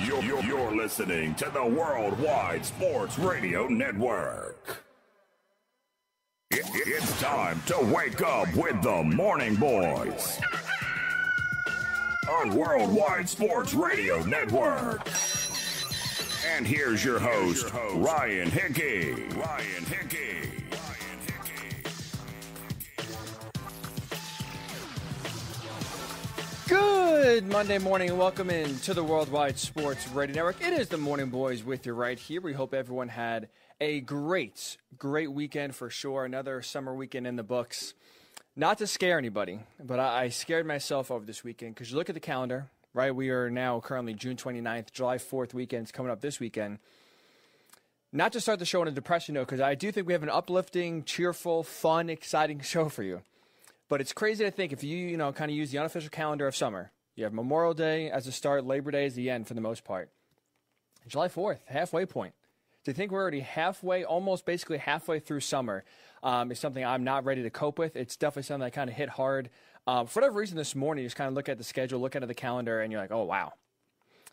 You're listening to the Worldwide Sports Radio Network. It's time to wake up with the Morning Boys on Worldwide Sports Radio Network. And here's your host, Ryan Hickey. Good Monday morning and welcome in to the Worldwide Sports Radio Network. It is the Morning Boys with you right here. We hope everyone had a great weekend for sure. Another summer weekend in the books. Not to scare anybody, but I scared myself over this weekend because you look at the calendar, right? We are now currently June 29th, July 4th weekend's coming up this weekend. Not to start the show on a depressing note because I do think we have an uplifting, cheerful, fun, exciting show for you. But it's crazy to think if you kind of use the unofficial calendar of summer, you have Memorial Day as the start, Labor Day as the end for the most part. July 4th, halfway point. To think we're already almost basically halfway through summer is something I'm not ready to cope with. It's definitely something that kind of hit hard. For whatever reason this morning, you just kind of look at the schedule, look at the calendar, and you're like, oh, wow.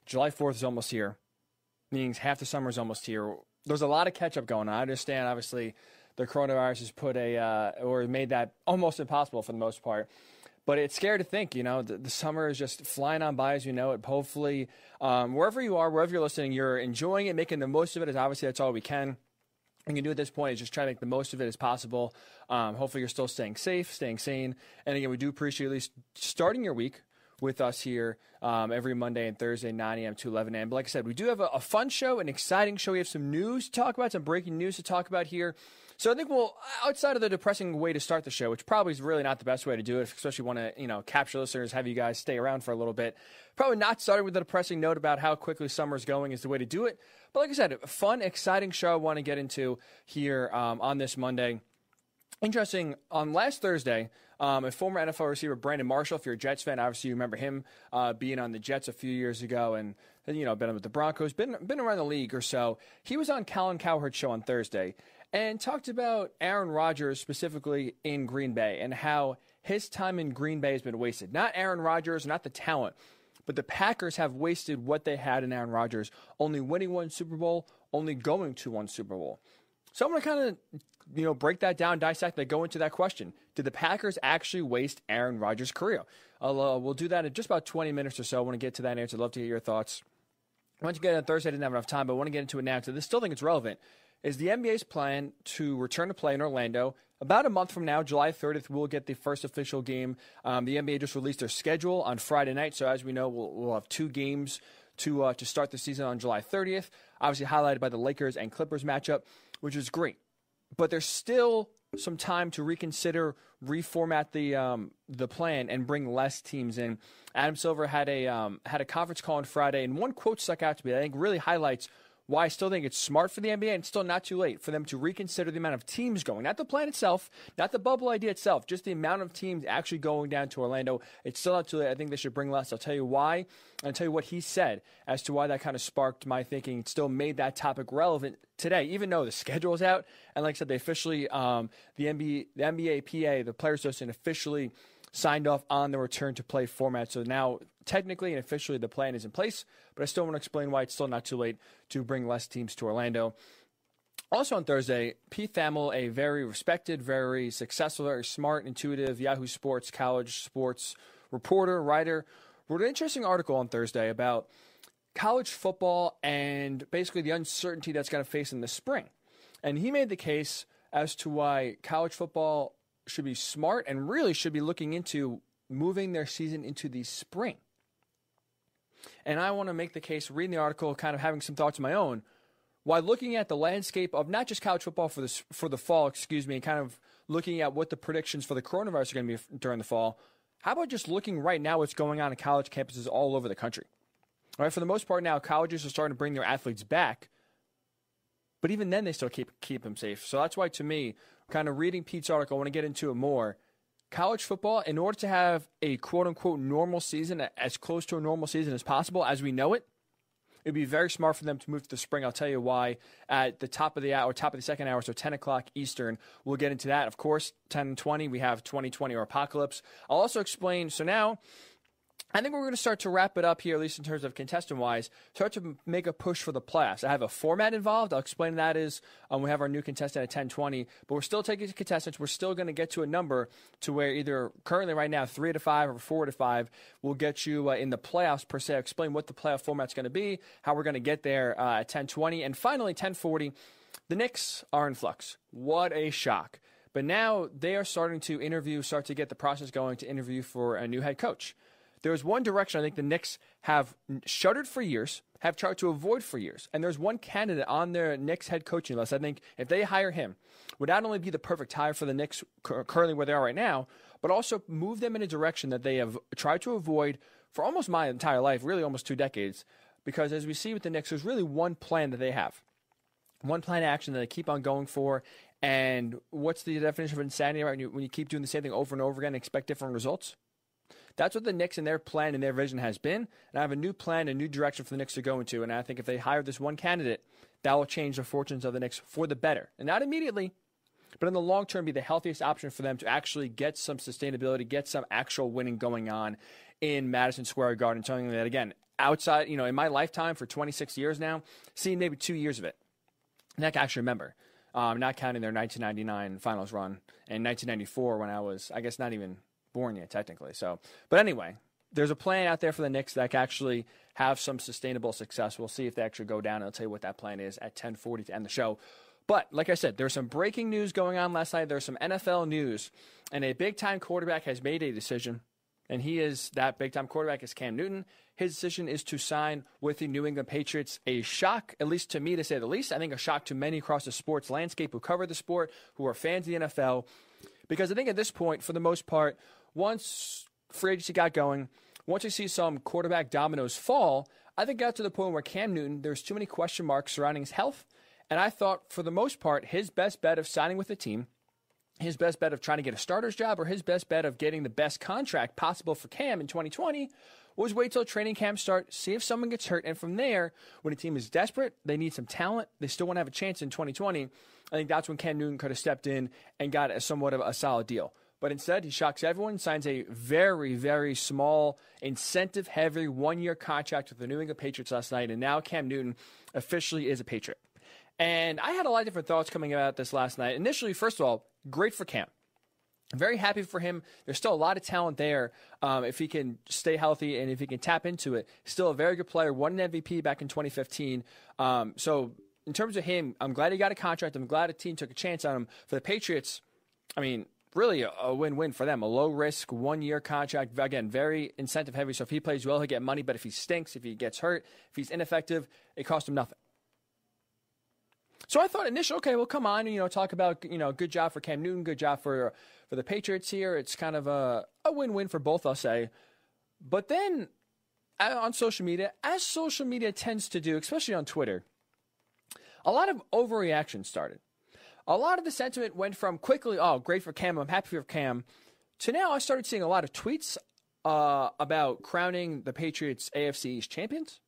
July 4th is almost here. Meaning half the summer is almost here. There's a lot of catch-up going on. I understand, obviously, the coronavirus has made that almost impossible for the most part. But it's scary to think, the summer is just flying on by as you know it. Hopefully, wherever you are, wherever you're listening, you're enjoying it, making the most of it. As obviously, that's all we can do at this point is just try to make the most of it as possible. Hopefully, you're still staying safe, staying sane. And again, we do appreciate at least starting your week with us here every Monday and Thursday, 9 a.m. to 11 a.m. But like I said, we do have a fun show, an exciting show. We have some news to talk about, some breaking news to talk about here. So I think outside of the depressing way to start the show, which probably is really not the best way to do it, especially want to, capture listeners, have you guys stay around for a little bit. Probably not starting with a depressing note about how quickly summer is going is the way to do it. But like I said, a fun, exciting show I want to get into here on this Monday. Interesting, on last Thursday, a former NFL receiver, Brandon Marshall, if you're a Jets fan, obviously you remember him being on the Jets a few years ago and been with the Broncos, been around the league or so. He was on Colin Cowherd's show on Thursday and talked about Aaron Rodgers specifically in Green Bay and how his time in Green Bay has been wasted. Not Aaron Rodgers, not the talent, but the Packers have wasted what they had in Aaron Rodgers, only winning one Super Bowl, only going to one Super Bowl. So I'm going to kind of, break that down, dissect that, go into that question. Did the Packers actually waste Aaron Rodgers' career? We'll do that in just about 20 minutes or so. I want to get to that answer. I'd love to hear your thoughts. Once you get it on Thursday, I didn't have enough time, but I want to get into it now because I still think it's relevant. Is the NBA's plan to return to play in Orlando. About a month from now, July 30th, we'll get the first official game. The NBA just released their schedule on Friday night, so as we know, we'll have two games to start the season on July 30th, obviously highlighted by the Lakers and Clippers matchup, which is great. But there's still some time to reconsider, reformat the plan, and bring less teams in. Adam Silver had a conference call on Friday, and one quote stuck out to me that I think really highlights why I still think it's smart for the NBA and it's still not too late for them to reconsider the amount of teams going. Not the plan itself, not the bubble idea itself, just the amount of teams actually going down to Orlando. It's still not too late. I think they should bring less. I'll tell you why, and I'll tell you what he said as to why that kind of sparked my thinking. It still made that topic relevant today, even though the schedule is out. And like I said, they officially, the NBA PA, the Players Association, officially signed off on the return to play format. So now, technically and officially, the plan is in place, but I still want to explain why it's still not too late to bring less teams to Orlando. Also on Thursday, Pete Thamel, a very respected, very successful, very smart, intuitive Yahoo Sports college sports reporter, writer, wrote an interesting article on Thursday about college football and basically the uncertainty that's going to face in the spring. And he made the case as to why college football should be smart and really should be looking into moving their season into the spring. And I want to make the case, reading the article, kind of having some thoughts of my own, why looking at the landscape of not just college football for the fall, and kind of looking at what the predictions for the coronavirus are going to be during the fall, how about just looking right now what's going on in college campuses all over the country? All right, for the most part now, colleges are starting to bring their athletes back, but even then they still keep them safe. So that's why, to me, kind of reading Pete's article, I want to get into it more. College football, in order to have a quote-unquote normal season, as close to a normal season as possible, as we know it, it'd be very smart for them to move to the spring. I'll tell you why at the top of the hour, top of the second hour, so 10 o'clock Eastern. We'll get into that. Of course, 10 and 20, we have 2020 or Apocalypse. I'll also explain, so now I think we're going to start to wrap it up here, at least in terms of contestant-wise, start to make a push for the playoffs. I have a format involved. I'll explain that is we have our new contestant at 10:20, but we're still taking contestants. We're still going to get to a number to where either currently right now 3 to 5 or 4 to 5 will get you in the playoffs per se. I'll explain what the playoff format's going to be, how we're going to get there at 10:20, and finally 10:40. The Knicks are in flux. What a shock! But now they are starting to start to get the process going to interview for a new head coach. There's one direction I think the Knicks have shuttered for years, have tried to avoid for years. And there's one candidate on their Knicks head coaching list. I think if they hire him, would not only be the perfect hire for the Knicks currently where they are right now, but also move them in a direction that they have tried to avoid for almost my entire life, really almost 2 decades. Because as we see with the Knicks, there's really one plan that they have. One plan of action that they keep on going for. And what's the definition of insanity, right? When you keep doing the same thing over and over again and expect different results? That's what the Knicks and their plan and their vision has been. And I have a new plan, a new direction for the Knicks to go into. And I think if they hire this one candidate, that will change the fortunes of the Knicks for the better. And not immediately, but in the long term, be the healthiest option for them to actually get some sustainability, get some actual winning going on in Madison Square Garden. Something that, again, outside, in my lifetime for 26 years now, seen maybe 2 years of it. And I can actually remember, not counting their 1999 finals run and 1994 when I was, I guess, not even born yet, technically. But anyway, there's a plan out there for the Knicks that can actually have some sustainable success. We'll see if they actually go down, and I'll tell you what that plan is at 10:40 to end the show. But like I said, there's some breaking news going on last night. There's some NFL news, and a big-time quarterback has made a decision, and that big-time quarterback is Cam Newton. His decision is to sign with the New England Patriots. A shock, at least to me, to say the least. I think a shock to many across the sports landscape who cover the sport, who are fans of the NFL, because I think at this point, for the most part, once free agency got going, once you see some quarterback dominoes fall, I think it got to the point where Cam Newton, there's too many question marks surrounding his health. And I thought, for the most part, his best bet of signing with the team, his best bet of trying to get a starter's job, or his best bet of getting the best contract possible for Cam in 2020 was wait till training camp start, see if someone gets hurt. And from there, when a team is desperate, they need some talent, they still want to have a chance in 2020, I think that's when Cam Newton could have stepped in and got somewhat of a solid deal. But instead, he shocks everyone, signs a very, very small, incentive-heavy 1-year contract with the New England Patriots last night, and now Cam Newton officially is a Patriot. And I had a lot of different thoughts coming about this last night. Initially, first of all, great for Cam. Very happy for him. There's still a lot of talent there if he can stay healthy and if he can tap into it. Still a very good player, won an MVP back in 2015. So in terms of him, I'm glad he got a contract. I'm glad a team took a chance on him. For the Patriots, I mean, really a win-win for them. A low-risk 1-year contract. Again, very incentive-heavy. So if he plays well, he'll get money. But if he stinks, if he gets hurt, if he's ineffective, it costs him nothing. So I thought initially, okay, well, come on, talk about, good job for Cam Newton, good job for the Patriots here. It's kind of a win-win for both, I'll say. But then on social media, as social media tends to do, especially on Twitter, a lot of overreaction started. A lot of the sentiment went from quickly, oh, great for Cam, I'm happy for Cam, to now I started seeing a lot of tweets about crowning the Patriots AFC East champions,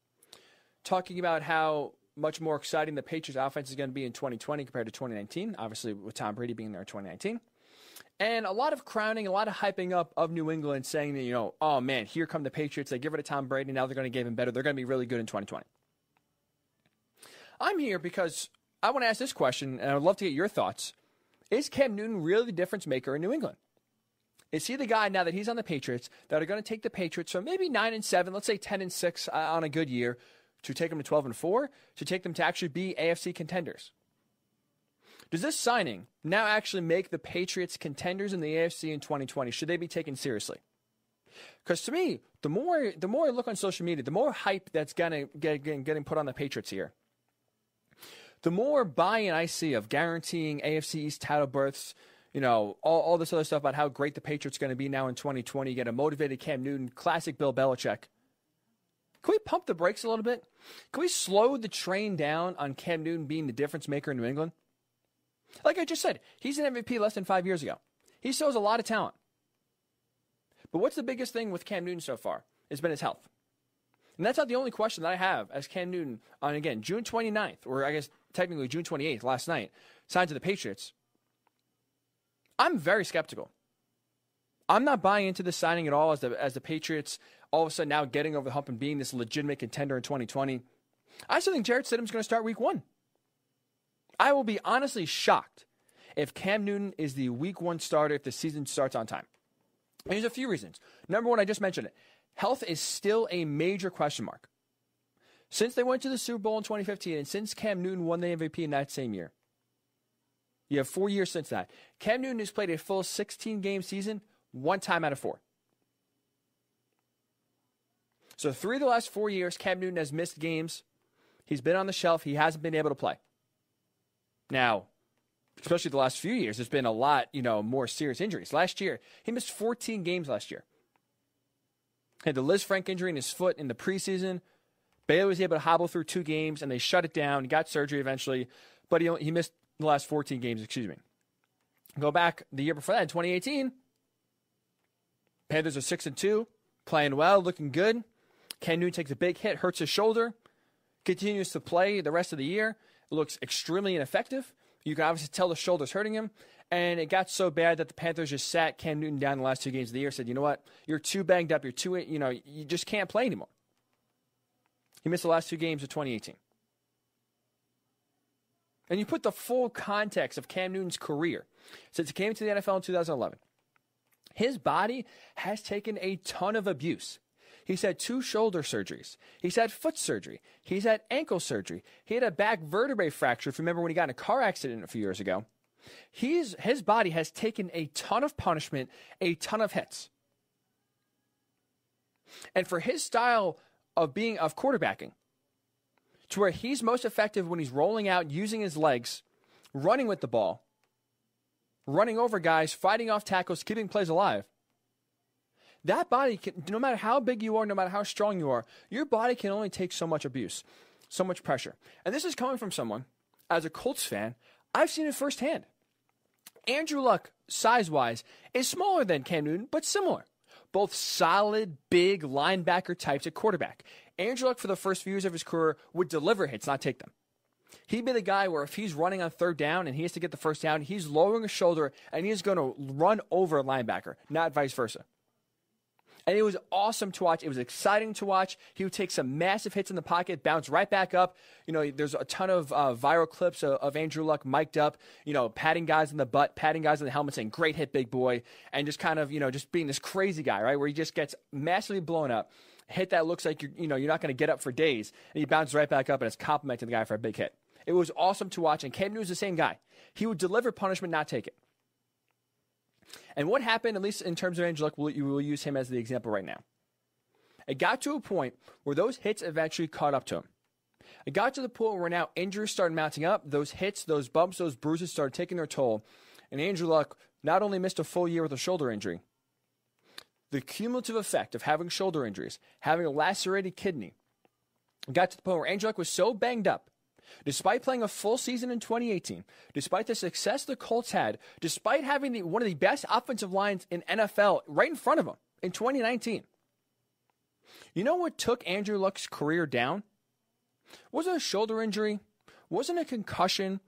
talking about how much more exciting the Patriots offense is going to be in 2020 compared to 2019, obviously with Tom Brady being there in 2019. And a lot of crowning, a lot of hyping up of New England, saying that, oh man, here come the Patriots. They give it to Tom Brady. Now they're going to get even better. They're going to be really good in 2020. I'm here because I want to ask this question, and I would love to get your thoughts. Is Cam Newton really the difference maker in New England? Is he the guy, now that he's on the Patriots, that are going to take the Patriots from maybe 9-7, let's say 10-6 on a good year, to take them to 12-4, to take them to actually be AFC contenders? Does this signing now actually make the Patriots contenders in the AFC in 2020? Should they be taken seriously? Because to me, the more I look on social media, the more hype that's getting put on the Patriots here, the more buy-in I see of guaranteeing AFC East title berths, all this other stuff about how great the Patriots are going to be now in 2020. You get a motivated Cam Newton, classic Bill Belichick. Can we pump the brakes a little bit? Can we slow the train down on Cam Newton being the difference maker in New England? Like I just said, he's an MVP less than 5 years ago. He shows a lot of talent. But what's the biggest thing with Cam Newton so far? It's been his health. And that's not the only question that I have as Cam Newton on, again, June 29th, or I guess technically June 28th, last night, signed to the Patriots. I'm very skeptical. I'm not buying into this signing at all as the Patriots all of a sudden now getting over the hump and being this legitimate contender in 2020. I still think Jarrett Stidham's going to start week 1. I will be honestly shocked if Cam Newton is the week 1 starter if the season starts on time. And there's a few reasons. Number one, I just mentioned it. Health is still a major question mark. Since they went to the Super Bowl in 2015 and since Cam Newton won the MVP in that same year, you have 4 years since that. Cam Newton has played a full 16-game season 1 time out of 4. So 3 of the last 4 years, Cam Newton has missed games. He's been on the shelf. He hasn't been able to play. Now, especially the last few years, there's been a lot, more serious injuries. Last year, he missed 14 games last year. He had the Liz Frank injury in his foot in the preseason. Baylor was able to hobble through 2 games, and they shut it down. He got surgery eventually, but he missed the last 14 games, Go back the year before that, in 2018, Panthers are 6-2, playing well, looking good. Cam Newton takes a big hit, hurts his shoulder, continues to play the rest of the year. It looks extremely ineffective. You can obviously tell the shoulder's hurting him. And it got so bad that the Panthers just sat Cam Newton down the last 2 games of the year, said, you know what, you're too banged up, you just can't play anymore. He missed the last 2 games of 2018. And you put the full context of Cam Newton's career since he came to the NFL in 2011. His body has taken a ton of abuse. He's had 2 shoulder surgeries. He's had foot surgery. He's had ankle surgery. He had a back vertebrae fracture, if you remember when he got in a car accident a few years ago. His body has taken a ton of punishment, a ton of hits. And for his style of quarterbacking, to where he's most effective when he's rolling out, using his legs, running with the ball, running over guys, fighting off tackles, keeping plays alive. That body, no matter how big you are, no matter how strong you are, your body can only take so much abuse, so much pressure. And this is coming from someone, as a Colts fan, I've seen it firsthand. Andrew Luck, size-wise, is smaller than Cam Newton, but similar. Both solid, big linebacker types at quarterback. Andrew Luck, for the first few years of his career, would deliver hits, not take them. He'd be the guy where if he's running on 3rd down and he has to get the first down, he's lowering his shoulder and he's going to run over a linebacker, not vice versa. And it was awesome to watch. It was exciting to watch. He would take some massive hits in the pocket, bounce right back up. There's a ton of viral clips of Andrew Luck mic'd up, patting guys in the butt, patting guys in the helmet, saying, great hit, big boy, and just kind of, just being this crazy guy, right, where he just gets massively blown up. Hit that looks like you're not going to get up for days, and he bounces right back up, and it's complimenting the guy for a big hit. It was awesome to watch, and Cam Newton was the same guy. He would deliver punishment, not take it. And what happened, at least in terms of Andrew Luck, we will use him as the example right now. It got to a point where those hits eventually caught up to him. It got to the point where now injuries started mounting up. Those hits, those bumps, those bruises started taking their toll. And Andrew Luck not only missed a full year with a shoulder injury, the cumulative effect of having shoulder injuries, having a lacerated kidney, got to the point where Andrew Luck was so banged up, despite playing a full season in 2018, despite the success the Colts had, despite having one of the best offensive lines in NFL right in front of him in 2019. You know what took Andrew Luck's career down? Wasn't a shoulder injury? Wasn't a concussion?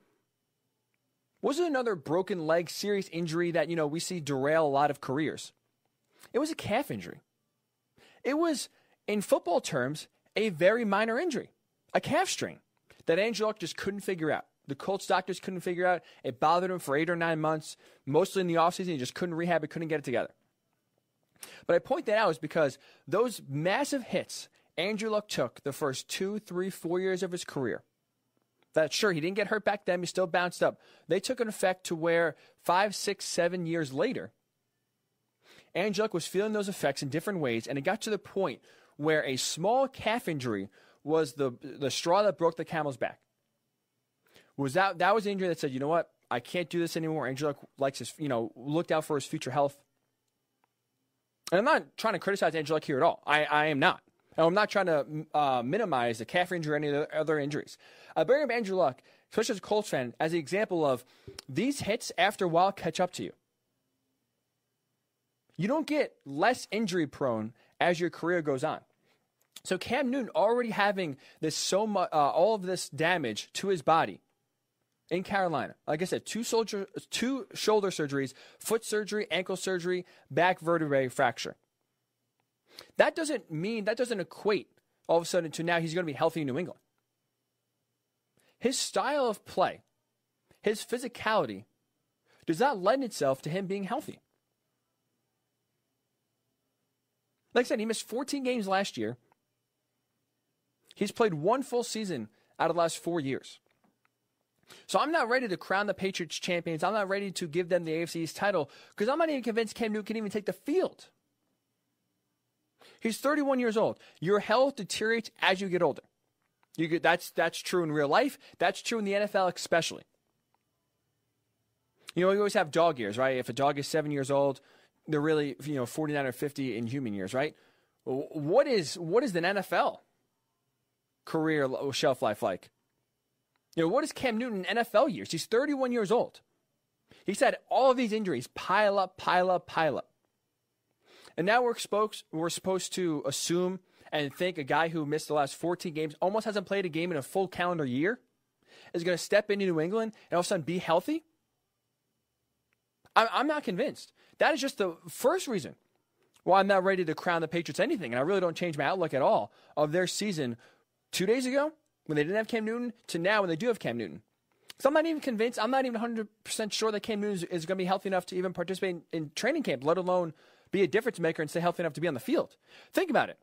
Wasn't another broken leg, serious injury that, we see derail a lot of careers? It was a calf injury. It was, in football terms, a very minor injury, a calf strain that Andrew Luck just couldn't figure out. The Colts doctors couldn't figure out. It bothered him for 8 or 9 months, mostly in the offseason. He just couldn't rehab it, couldn't get it together. But I point that out is because those massive hits Andrew Luck took the first 2, 3, 4 years of his career, that sure, he didn't get hurt back then, he still bounced up. They took an effect to where 5, 6, 7 years later, Andrew Luck was feeling those effects in different ways, and it got to the point where a small calf injury was the straw that broke the camel's back. That was the injury that said, you know what, I can't do this anymore. Andrew Luck likes his, looked out for his future health. And I'm not trying to criticize Andrew Luck here at all. I am not. And I'm not trying to minimize the calf injury or any of the other injuries. I bring up Andrew Luck, especially as a Colts fan, as an example of these hits after a while catch up to you. You don't get less injury prone as your career goes on. So Cam Newton already having this all of this damage to his body in Carolina. Like I said, 2 shoulder surgeries, foot surgery, ankle surgery, back vertebrae fracture. That doesn't equate all of a sudden to now he's going to be healthy in New England. His style of play, his physicality, does not lend itself to him being healthy. Like I said, he missed 14 games last year. He's played one full season out of the last 4 years. So I'm not ready to crown the Patriots champions. I'm not ready to give them the AFC East title because I'm not even convinced Cam Newton can even take the field. He's 31 years old. Your health deteriorates as you get older. That's true in real life. That's true in the NFL especially. You always have dog years, right? If a dog is 7 years old, they're really 49 or 50 in human years, right? What is an NFL career shelf life like? What is Cam Newton in NFL years? He's 31 years old. He's had all of these injuries pile up. And now we're supposed to assume and think a guy who missed the last 14 games, almost hasn't played a game in a full calendar year, is going to step into New England and all of a sudden be healthy? I'm not convinced. That is just the first reason why I'm not ready to crown the Patriots anything. And I really don't change my outlook at all of their season 2 days ago when they didn't have Cam Newton to now when they do have Cam Newton. So I'm not even convinced. I'm not even 100% sure that Cam Newton is going to be healthy enough to even participate in training camp, let alone be a difference maker and stay healthy enough to be on the field. Think about it.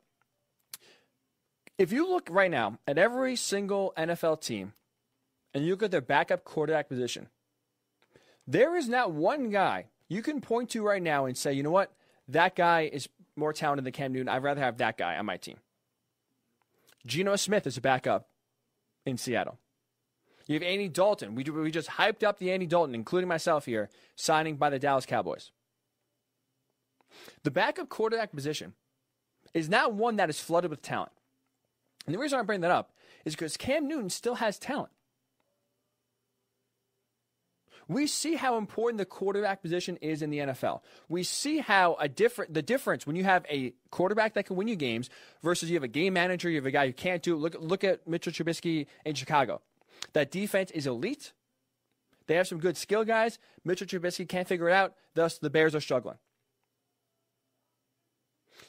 If you look right now at every single NFL team and you look at their backup quarterback position, there is not one guy you can point to right now and say, you know what, that guy is more talented than Cam Newton. I'd rather have that guy on my team. Geno Smith is a backup in Seattle. You have Andy Dalton. We just hyped up the Andy Dalton, including myself here, signing by the Dallas Cowboys. The backup quarterback position is not one that is flooded with talent. And the reason I bring that up is because Cam Newton still has talent. We see how important the quarterback position is in the NFL. We see how the difference when you have a quarterback that can win you games versus you have a game manager, you have a guy who can't do it. Look at Mitchell Trubisky in Chicago. That defense is elite. They have some good skill guys. Mitchell Trubisky can't figure it out. Thus, the Bears are struggling.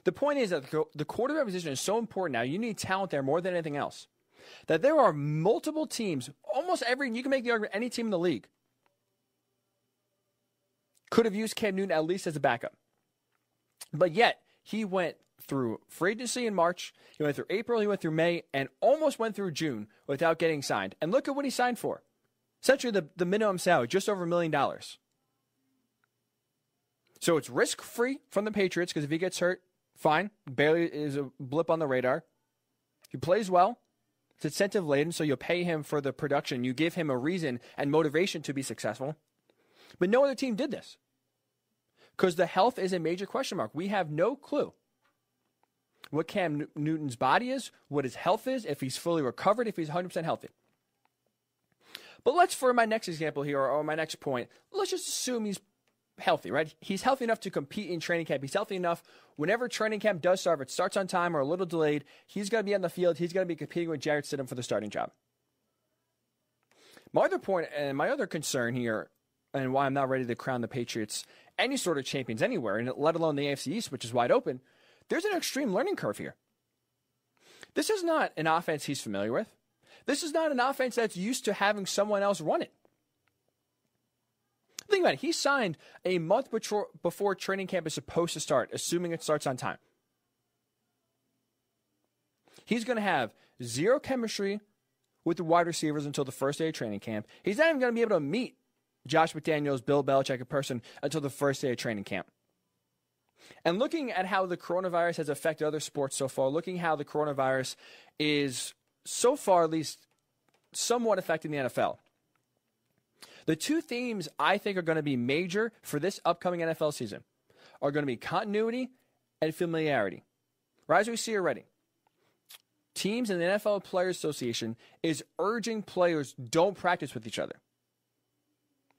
The point is that the quarterback position is so important now. You need talent there more than anything else. That there are multiple teams, you can make the argument, any team in the league could have used Cam Newton at least as a backup. But yet, he went through free agency in March, he went through April, he went through May, and almost went through June without getting signed. And look at what he signed for. Essentially the minimum salary, just over $1 million. So it's risk-free from the Patriots, because if he gets hurt, fine. Barely is a blip on the radar. He plays well. It's incentive-laden, so you'll pay him for the production. You give him a reason and motivation to be successful. But no other team did this, because the health is a major question mark. We have no clue what Cam Newton's body is, what his health is, if he's fully recovered, if he's 100% healthy. But for my next example here, or my next point, let's just assume he's healthy, right? He's healthy enough to compete in training camp. He's healthy enough whenever training camp does start, if it starts on time or a little delayed, he's going to be on the field. He's going to be competing with Jarrett Stidham for the starting job. My other point and my other concern here, and why I'm not ready to crown the Patriots any sort of champions anywhere, and let alone the AFC East, which is wide open, there's an extreme learning curve here. This is not an offense he's familiar with. This is not an offense that's used to having someone else run it. Think about it. He signed a month before training camp is supposed to start, assuming it starts on time. He's going to have zero chemistry with the wide receivers until the first day of training camp. He's not even going to be able to meet Josh McDaniels, Bill Belichick in person until the first day of training camp. And looking at how the coronavirus has affected other sports so far, looking how the coronavirus is so far at least somewhat affecting the NFL, the two themes I think are going to be major for this upcoming NFL season are going to be continuity and familiarity. Right, as we see already, teams in the NFL Players Association is urging players don't practice with each other.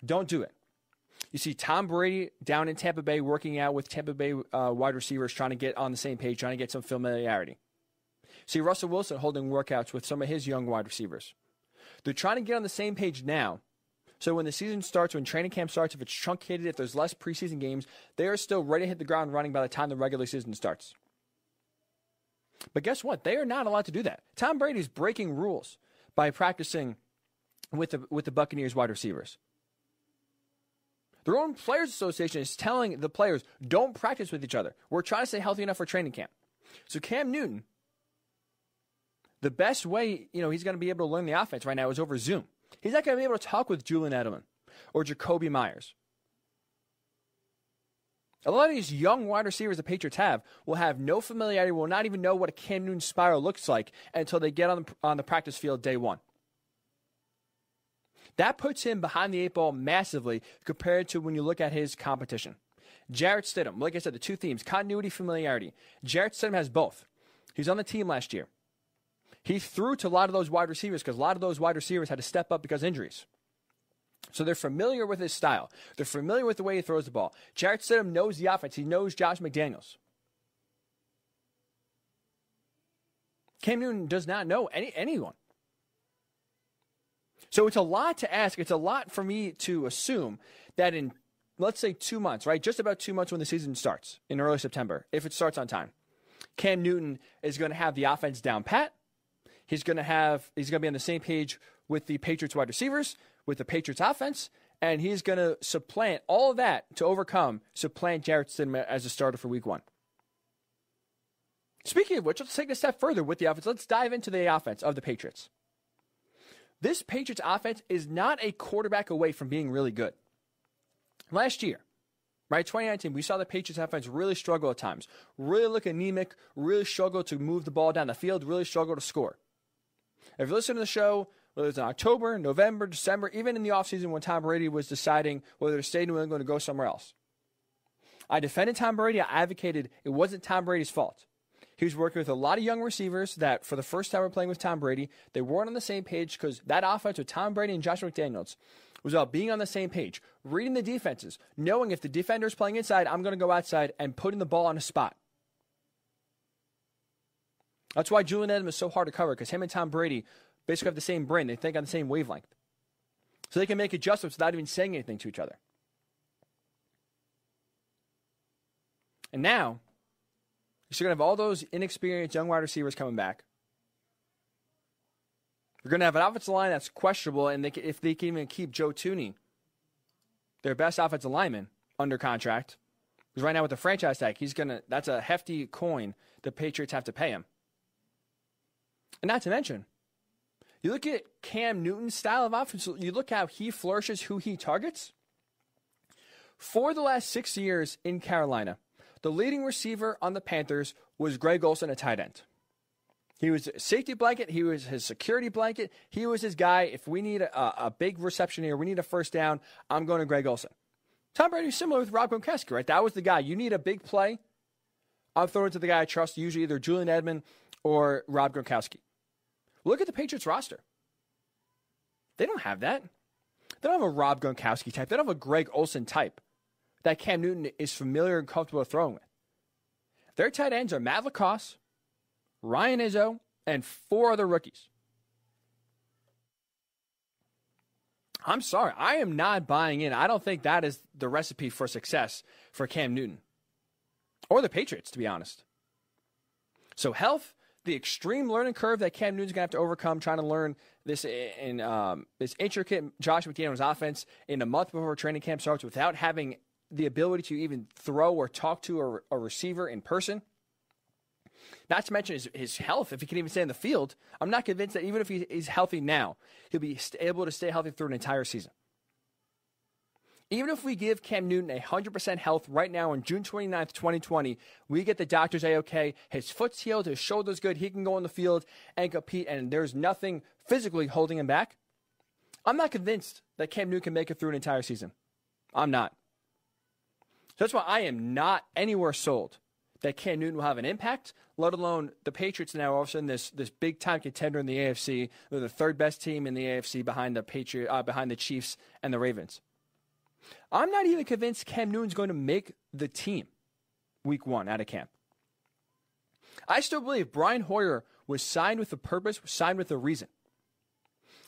Don't do it. You see Tom Brady down in Tampa Bay working out with Tampa Bay wide receivers, trying to get on the same page, trying to get some familiarity. See Russell Wilson holding workouts with some of his young wide receivers. They're trying to get on the same page now, so when the season starts, when training camp starts, if it's truncated, if there's less preseason games, they are still ready to hit the ground running by the time the regular season starts. But guess what? They are not allowed to do that. Tom Brady's breaking rules by practicing with the Buccaneers wide receivers. Their own Players Association is telling the players, don't practice with each other. We're trying to stay healthy enough for training camp. So Cam Newton, the best way, he's going to be able to learn the offense right now is over Zoom. He's not going to be able to talk with Julian Edelman or Jacoby Myers. A lot of these young wide receivers the Patriots will have no familiarity, will not even know what a Cam Newton spiral looks like until they get on the practice field day one. That puts him behind the 8 ball massively compared to when you look at his competition. Jarrett Stidham, like I said, the two themes, continuity, familiarity. Jarrett Stidham has both. He's on the team last year. He threw to a lot of those wide receivers because a lot of those wide receivers had to step up because of injuries. So they're familiar with his style. They're familiar with the way he throws the ball. Jarrett Stidham knows the offense. He knows Josh McDaniels. Cam Newton does not know anyone. So it's a lot to ask. It's a lot for me to assume that in, let's say, 2 months, right? Just about 2 months when the season starts in early September, if it starts on time, Cam Newton is going to have the offense down pat. He's going to be on the same page with the Patriots wide receivers, with the Patriots offense, and he's going to supplant all of that to supplant Jarrett Stidham as a starter for week 1. Speaking of which, let's take it a step further with the offense. Let's dive into the offense of the Patriots. This Patriots offense is not a quarterback away from being really good. Last year, right, 2019, we saw the Patriots offense really struggle at times, really look anemic, really struggle to move the ball down the field, really struggle to score. If you listen to the show, whether it's in October, November, December, even in the offseason when Tom Brady was deciding whether to stay in New England or go somewhere else, I defended Tom Brady. I advocated it wasn't Tom Brady's fault. He was working with a lot of young receivers that, for the first time were playing with Tom Brady, they weren't on the same page because that offense with Tom Brady and Josh McDaniels was about being on the same page, reading the defenses, knowing if the defender is playing inside, I'm going to go outside and putting the ball on a spot. That's why Julian Edelman is so hard to cover, because him and Tom Brady basically have the same brain. They think on the same wavelength. So they can make adjustments without even saying anything to each other. And now, you're going to have all those inexperienced young wide receivers coming back. You're going to have an offensive line that's questionable, and if they can even keep Joe Thuney, their best offensive lineman, under contract, because right now with the franchise tag, that's a hefty coin the Patriots have to pay him. And not to mention, you look at Cam Newton's style of offense, you look how he flourishes, who he targets. For the last 6 years in Carolina, the leading receiver on the Panthers was Greg Olsen, a tight end. He was a safety blanket. He was his security blanket. He was his guy. If we need a big reception here, we need a first down, I'm going to Greg Olsen. Tom Brady is similar with Rob Gronkowski, right? That was the guy. You need a big play, I'm throwing to the guy I trust, usually either Julian Edelman or Rob Gronkowski. Look at the Patriots roster. They don't have that. They don't have a Rob Gronkowski type. They don't have a Greg Olsen type that Cam Newton is familiar and comfortable throwing with. Their tight ends are Matt LaCosse, Ryan Izzo, and 4 other rookies. I'm sorry. I am not buying in. I don't think that is the recipe for success for Cam Newton or the Patriots, to be honest. So health, the extreme learning curve that Cam Newton's going to have to overcome trying to learn this intricate Josh McDaniels offense in a month before training camp starts without having the ability to even throw or talk to a receiver in person. Not to mention his health, if he can even stay in the field. I'm not convinced that even if he's healthy now, he'll be able to stay healthy through an entire season. Even if we give Cam Newton 100% health right now on June 29th, 2020, we get the doctors A-OK, his foot's healed, his shoulder's good, he can go on the field and compete, and there's nothing physically holding him back. I'm not convinced that Cam Newton can make it through an entire season. I'm not. So that's why I am not anywhere sold that Cam Newton will have an impact, let alone the Patriots now all of a sudden this big-time contender in the AFC. They're the third best team in the AFC behind the Chiefs and the Ravens. I'm not even convinced Cam Newton's going to make the team week 1 out of camp. I still believe Brian Hoyer was signed with a purpose, was signed with a reason.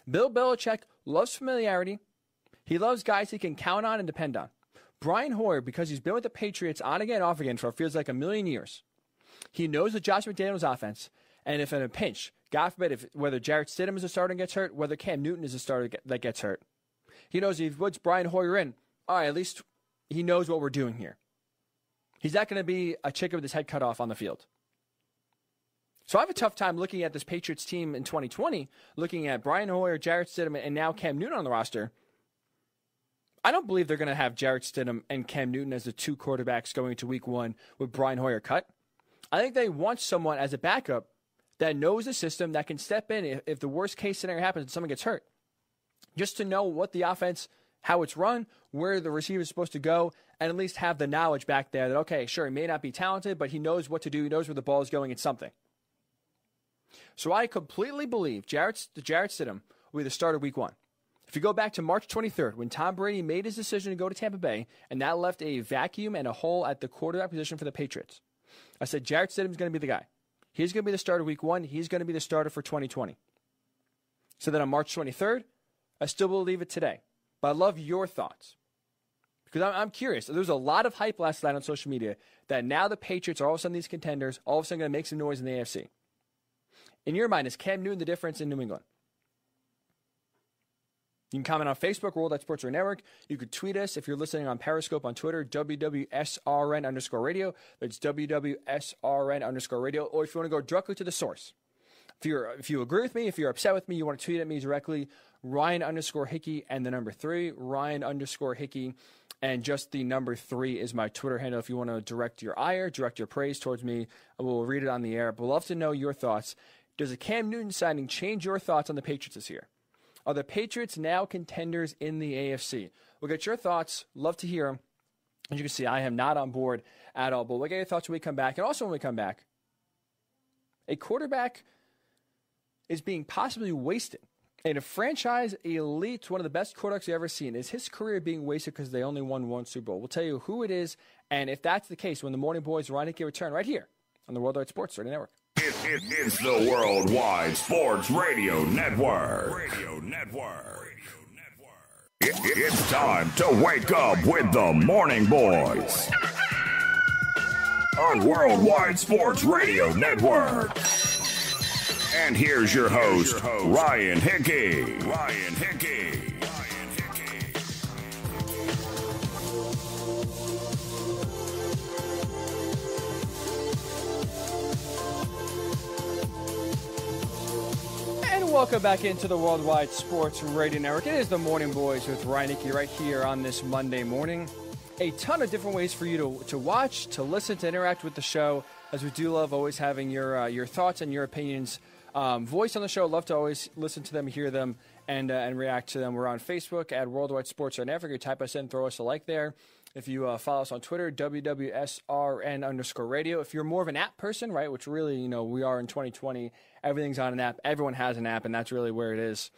Bill Belichick loves familiarity. He loves guys he can count on and depend on. Brian Hoyer, because he's been with the Patriots on again, off again for it feels like a million years, He knows the Josh McDaniels offense, and if in a pinch, God forbid, whether Jarrett Stidham is a starter and gets hurt, whether Cam Newton is a starter that gets hurt, he knows if he puts Brian Hoyer in, all right, at least he knows what we're doing here. He's not going to be a chicken with his head cut off on the field. So I have a tough time looking at this Patriots team in 2020, looking at Brian Hoyer, Jarrett Stidham, and now Cam Newton on the roster. I don't believe they're going to have Jarrett Stidham and Cam Newton as the two quarterbacks going into week one with Brian Hoyer cut. I think they want someone as a backup that knows the system, that can step in if the worst case scenario happens and someone gets hurt. Just to know what the offense, how it's run, where the receiver is supposed to go, and at least have the knowledge back there that, okay, sure, he may not be talented, but he knows what to do. He knows where the ball is going. It's something. So I completely believe Jarrett Stidham will be the starter week one. If you go back to March 23rd, when Tom Brady made his decision to go to Tampa Bay, and that left a vacuum and a hole at the quarterback position for the Patriots, I said Jarrett Stidham is going to be the guy. He's going to be the starter week one. He's going to be the starter for 2020. So then on March 23rd, I still believe it today. But I love your thoughts. Because I'm curious. There was a lot of hype last night on social media that now the Patriots are all of a sudden these contenders, all of a sudden going to make some noise in the AFC. In your mind, is Cam Newton the difference in New England? You can comment on Facebook, Worldwide Sports Radio Network. You could tweet us if you're listening on Periscope on Twitter, WWSRN_radio. That's WWSRN_radio. Or if you want to go directly to the source. If you agree with me, if you're upset with me, you want to tweet at me directly, Ryan_Hickey and the number 3, Ryan_Hickey. And just the number 3 is my Twitter handle. If you want to direct your ire, direct your praise towards me, I will read it on the air. But we'd love to know your thoughts. Does a Cam Newton signing change your thoughts on the Patriots this year? Are the Patriots now contenders in the AFC? We'll get your thoughts. Love to hear them. As you can see, I am not on board at all. But we'll get your thoughts when we come back. And also when we come back, a quarterback is being possibly wasted. And a franchise elite, one of the best quarterbacks you've ever seen, is his career being wasted because they only won one Super Bowl? We'll tell you who it is. And if that's the case, when the Morning Boys Ryan Hickey return right here on the Worldwide Sports Radio Network. It's the Worldwide Sports Radio Network. It's time to wake up with the Morning Boys on Worldwide Sports Radio Network. And here's your host, Ryan Hickey. Welcome back into the Worldwide Sports Radio Network. It is the Morning Boys with Ryan Hickey right here on this Monday morning. A ton of different ways for you to watch, to listen, to interact with the show, as we do love always having your thoughts and your opinions voiced on the show. Love to always listen to them, hear them, and react to them. We're on Facebook at Worldwide Sports Radio Network. You type us in, throw us a like there. If you follow us on Twitter, WWSRN_radio. If you're more of an app person, right, which really, we are in 2020, everything's on an app. Everyone has an app, and that's really where it is.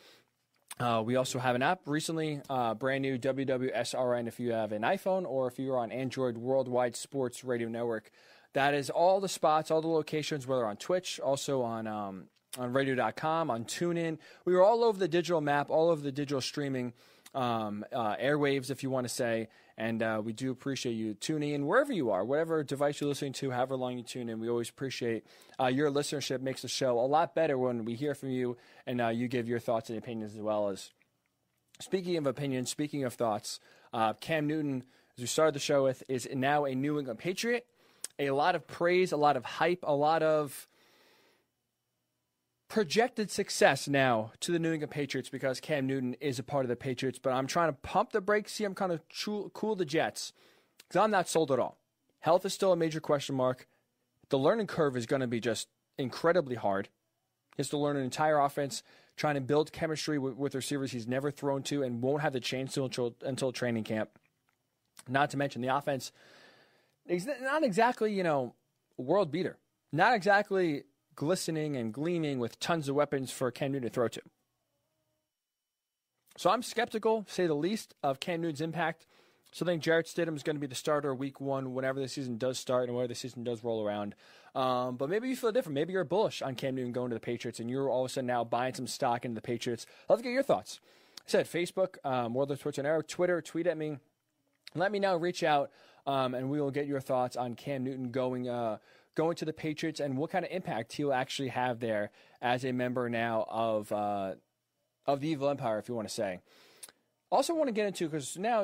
We also have an app recently, brand new, WWSRN, if you have an iPhone or if you're on Android, Worldwide Sports Radio Network. That is all the spots, all the locations, whether on Twitch, also on radio.com, on TuneIn. We are all over the digital map, all over the digital streaming airwaves, if you want to say. And we do appreciate you tuning in wherever you are, whatever device you're listening to, however long you tune in. We always appreciate your listenership. Makes the show a lot better when we hear from you and you give your thoughts and opinions as well. As speaking of opinions, speaking of thoughts, Cam Newton, as we started the show with, is now a New England Patriot. A lot of praise, a lot of hype, a lot of projected success now to the New England Patriots because Cam Newton is a part of the Patriots, but I'm trying to pump the brakes, see I'm kind of cool the jets because I'm not sold at all. Health is still a major question mark. The learning curve is going to be just incredibly hard. He has to learn an entire offense, trying to build chemistry with receivers he's never thrown to and won't have the chance to until training camp. Not to mention the offense is not exactly, world beater. Not exactly glistening and gleaming with tons of weapons for Cam Newton to throw to. So I'm skeptical, to say the least, of Cam Newton's impact. So I think Jarrett Stidham is going to be the starter week one whenever the season does start and whenever the season does roll around. But maybe you feel different. Maybe you're bullish on Cam Newton going to the Patriots and you're all of a sudden now buying some stock into the Patriots. I'd love to get your thoughts. I said Facebook, Worldwide Sports Network, Twitter, tweet at me. Let me know, reach out, and we will get your thoughts on Cam Newton going going to the Patriots and what kind of impact he'll actually have there as a member now of the Evil Empire, if you want to say. Also want to get into, because now,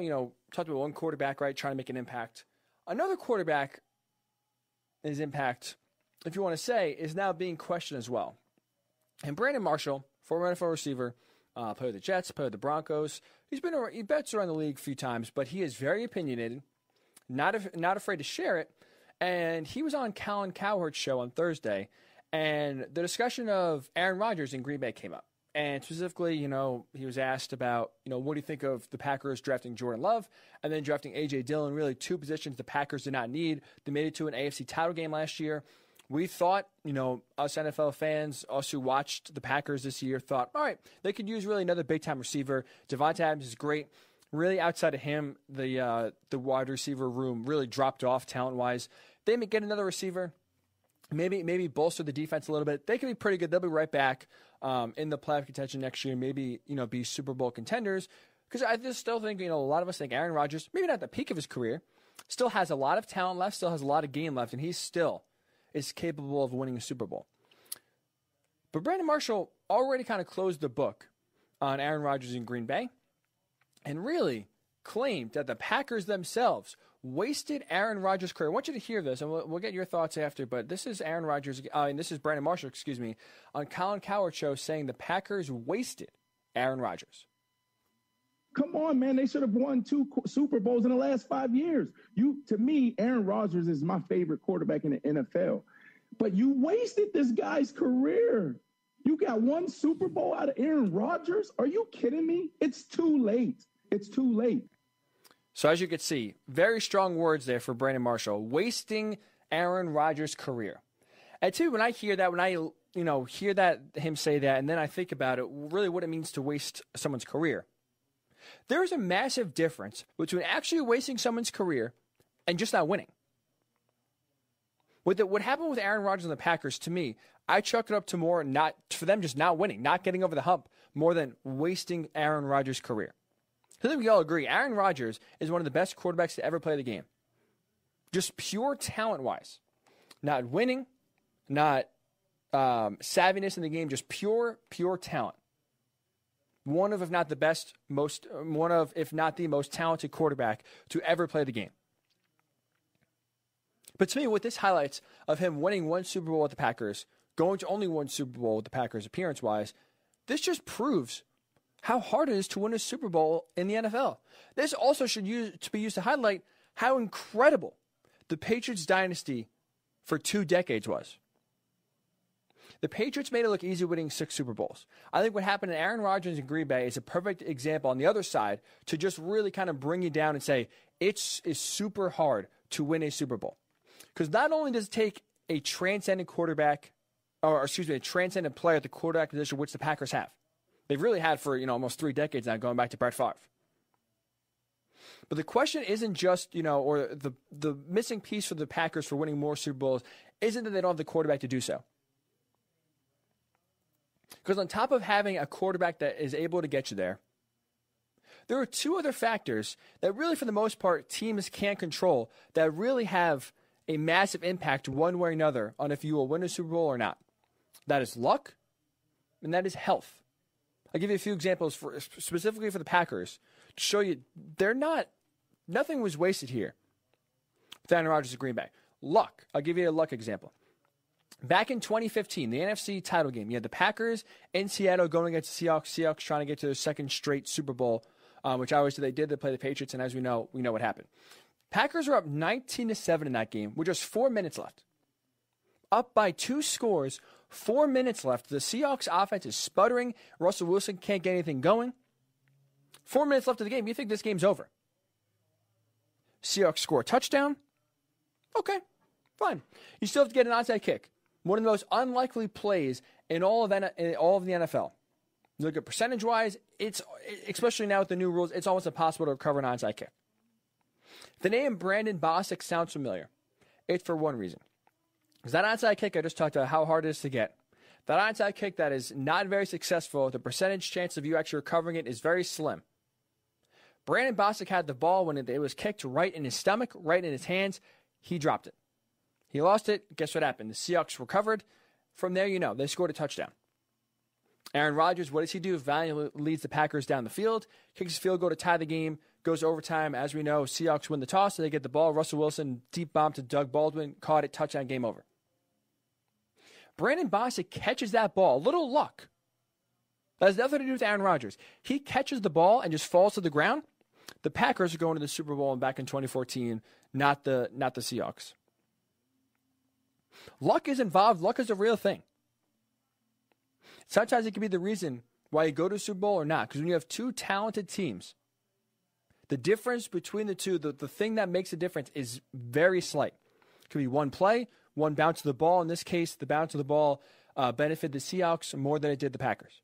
talked about one quarterback, right, trying to make an impact. Another quarterback, his impact, if you want to say, is now being questioned as well. And Brandon Marshall, former NFL receiver, played with the Jets, played with the Broncos. He bets around the league a few times, but he is very opinionated, not afraid to share it. And he was on Colin Cowherd's show on Thursday, and the discussion of Aaron Rodgers in Green Bay came up. And specifically, he was asked about, what do you think of the Packers drafting Jordan Love and then drafting A.J. Dillon, really two positions the Packers did not need. They made it to an AFC title game last year. We thought, us NFL fans, us who watched the Packers this year, thought, all right, they could use really another big-time receiver. Devontae Adams is great. Really, outside of him, the wide receiver room really dropped off talent-wise. They may get another receiver, maybe bolster the defense a little bit. They could be pretty good. They'll be right back in the playoff contention next year. Maybe be Super Bowl contenders. Because I just still think a lot of us think Aaron Rodgers, maybe not at the peak of his career, still has a lot of talent left, still has a lot of game left, and he still is capable of winning a Super Bowl. But Brandon Marshall already kind of closed the book on Aaron Rodgers in Green Bay, and really claimed that the Packers themselves wasted Aaron Rodgers' career. I want you to hear this, and we'll get your thoughts after, but this is Aaron Rodgers, and this is Brandon Marshall, on Colin Cowherd's show saying the Packers wasted Aaron Rodgers. Come on, man. They should have won 2 Super Bowls in the last 5 years. To me, Aaron Rodgers is my favorite quarterback in the NFL. But you wasted this guy's career. You got 1 Super Bowl out of Aaron Rodgers? Are you kidding me? It's too late. It's too late. So as you can see, very strong words there for Brandon Marshall, wasting Aaron Rodgers' career. And too, when I hear that, him say that, and then I think about it, really what it means to waste someone's career. There's a massive difference between actually wasting someone's career and just not winning. What happened with Aaron Rodgers and the Packers, to me, I chalk it up to more for them just not winning, not getting over the hump, more than wasting Aaron Rodgers' career. I think we all agree, Aaron Rodgers is one of the best quarterbacks to ever play the game. Just pure talent-wise. Not winning, not savviness in the game, just pure talent. One of, if not the best, if not the most talented quarterback to ever play the game. But to me, what this highlights of him winning 1 Super Bowl with the Packers, going to only 1 Super Bowl with the Packers appearance-wise, this just proves how hard it is to win a Super Bowl in the NFL. This also should be used to highlight how incredible the Patriots dynasty for 2 decades was. The Patriots made it look easy winning 6 Super Bowls. I think what happened to Aaron Rodgers in Green Bay is a perfect example on the other side to just really kind of bring you down and say it's super hard to win a Super Bowl. Because not only does it take a transcendent quarterback, a transcendent player at the quarterback position, which the Packers have. They've really had for almost 3 decades now, going back to Brett Favre. But the question isn't just, or the missing piece for the Packers for winning more Super Bowls isn't that they don't have the quarterback to do so. Because on top of having a quarterback that is able to get you there are 2 other factors that really, for the most part, teams can't control that really have a massive impact one way or another on if you will win a Super Bowl or not. That is luck, and that is health. I'll give you a few examples specifically for the Packers to show you nothing was wasted here with Aaron Rodgers at Green Bay. Luck. I'll give you a luck example. Back in 2015, the NFC title game, you had the Packers in Seattle going against the Seahawks. Seahawks trying to get to their 2nd straight Super Bowl, which obviously they did. They play the Patriots, and as we know what happened. Packers were up 19-7 in that game with just 4 minutes left. Up by 2 scores, 4 minutes left. The Seahawks offense is sputtering. Russell Wilson can't get anything going. 4 minutes left of the game. You think this game's over. Seahawks score a touchdown. Okay, fine. You still have to get an onside kick. One of the most unlikely plays in all of the NFL. You look at percentage-wise, it's especially now with the new rules, it's almost impossible to recover an onside kick. The name Brandon Bostic sounds familiar. It's for one reason. Because that onside kick I just talked about how hard it is to get. That onside kick that is not very successful, the percentage chance of you actually recovering it is very slim. Brandon Bostic had the ball when it was kicked right in his stomach, right in his hands. He dropped it. He lost it. Guess what happened? The Seahawks recovered. From there, they scored a touchdown. Aaron Rodgers, what does he do? Valiantly leads the Packers down the field, kicks a field goal to tie the game, goes overtime. As we know, Seahawks win the toss, so they get the ball. Russell Wilson, deep bomb to Doug Baldwin, caught it, touchdown, game over. Brandon Bostic catches that ball. A little luck. That has nothing to do with Aaron Rodgers. He catches the ball and just falls to the ground. The Packers are going to the Super Bowl back in 2014, not the Seahawks. Luck is involved. Luck is a real thing. Sometimes it can be the reason why you go to a Super Bowl or not. Because when you have two talented teams, the difference between the two, the thing that makes a difference is very slight. It could be one play, one bounce of the ball. In this case, the bounce of the ball benefited the Seahawks more than it did the Packers.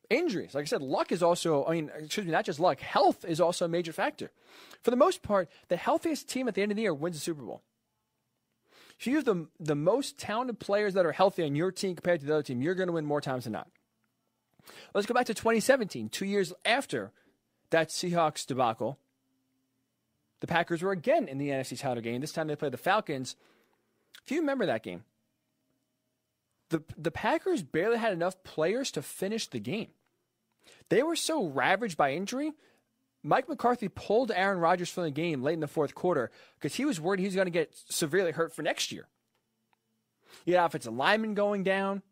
Injuries, like I said, luck is also, not just luck, health is also a major factor. For the most part, the healthiest team at the end of the year wins the Super Bowl. If you have the most talented players that are healthy on your team compared to the other team, you're going to win more times than not. Let's go back to 2017, 2 years after that Seahawks debacle. The Packers were again in the NFC title game. This time they played the Falcons. If you remember that game, the Packers barely had enough players to finish the game. They were so ravaged by injury, Mike McCarthy pulled Aaron Rodgers from the game late in the fourth quarter because he was worried he was going to get severely hurt for next year. You had offensive linemen going down.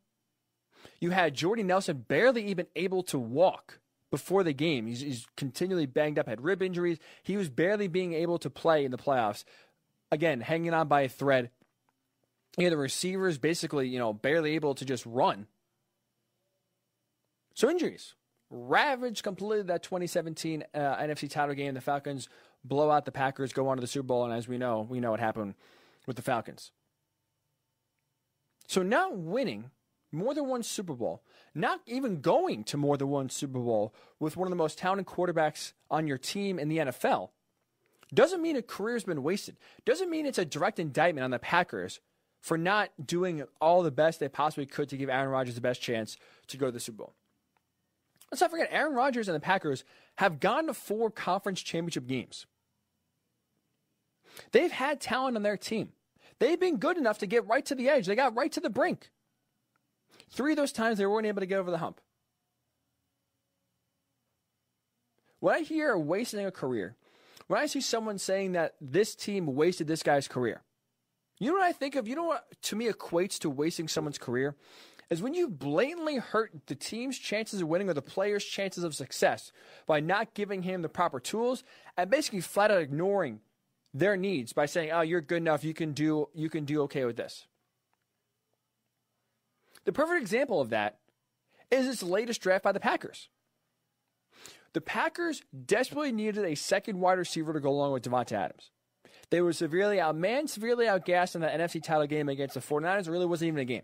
You had Jordy Nelson barely even able to walk before the game. He's continually banged up, had rib injuries. He was barely being able to play in the playoffs. Again, hanging on by a thread. You had the receivers basically, barely able to just run. So injuries ravaged completely that 2017 NFC title game. The Falcons blow out the Packers, go on to the Super Bowl, and as we know what happened with the Falcons. So not winning more than one Super Bowl, not even going to more than one Super Bowl with one of the most talented quarterbacks on your team in the NFL, doesn't mean a career's been wasted. Doesn't mean it's a direct indictment on the Packers for not doing all the best they possibly could to give Aaron Rodgers the best chance to go to the Super Bowl. Let's not forget, Aaron Rodgers and the Packers have gone to 4 conference championship games. They've had talent on their team. They've been good enough to get right to the edge. They got right to the brink. 3 of those times they weren't able to get over the hump. When I hear wasting a career, when I see someone saying that this team wasted this guy's career, you know what I think of? You know what to me equates to wasting someone's career? Is when you blatantly hurt the team's chances of winning or the player's chances of success by not giving him the proper tools and basically flat out ignoring their needs by saying, oh, you're good enough, you can do okay with this. The perfect example of that is this latest draft by the Packers. The Packers desperately needed a second wide receiver to go along with Davante Adams. They were severely outgassed in the NFC title game against the 49ers. It really wasn't even a game.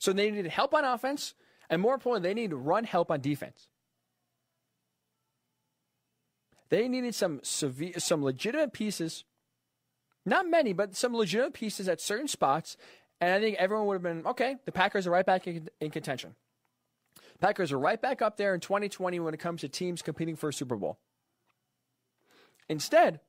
So they needed help on offense, and more importantly, they needed run help on defense. They needed some legitimate pieces, not many, but some legitimate pieces at certain spots, and I think everyone would have been, okay, the Packers are right back in contention. Packers are right back up there in 2020 when it comes to teams competing for a Super Bowl. Instead,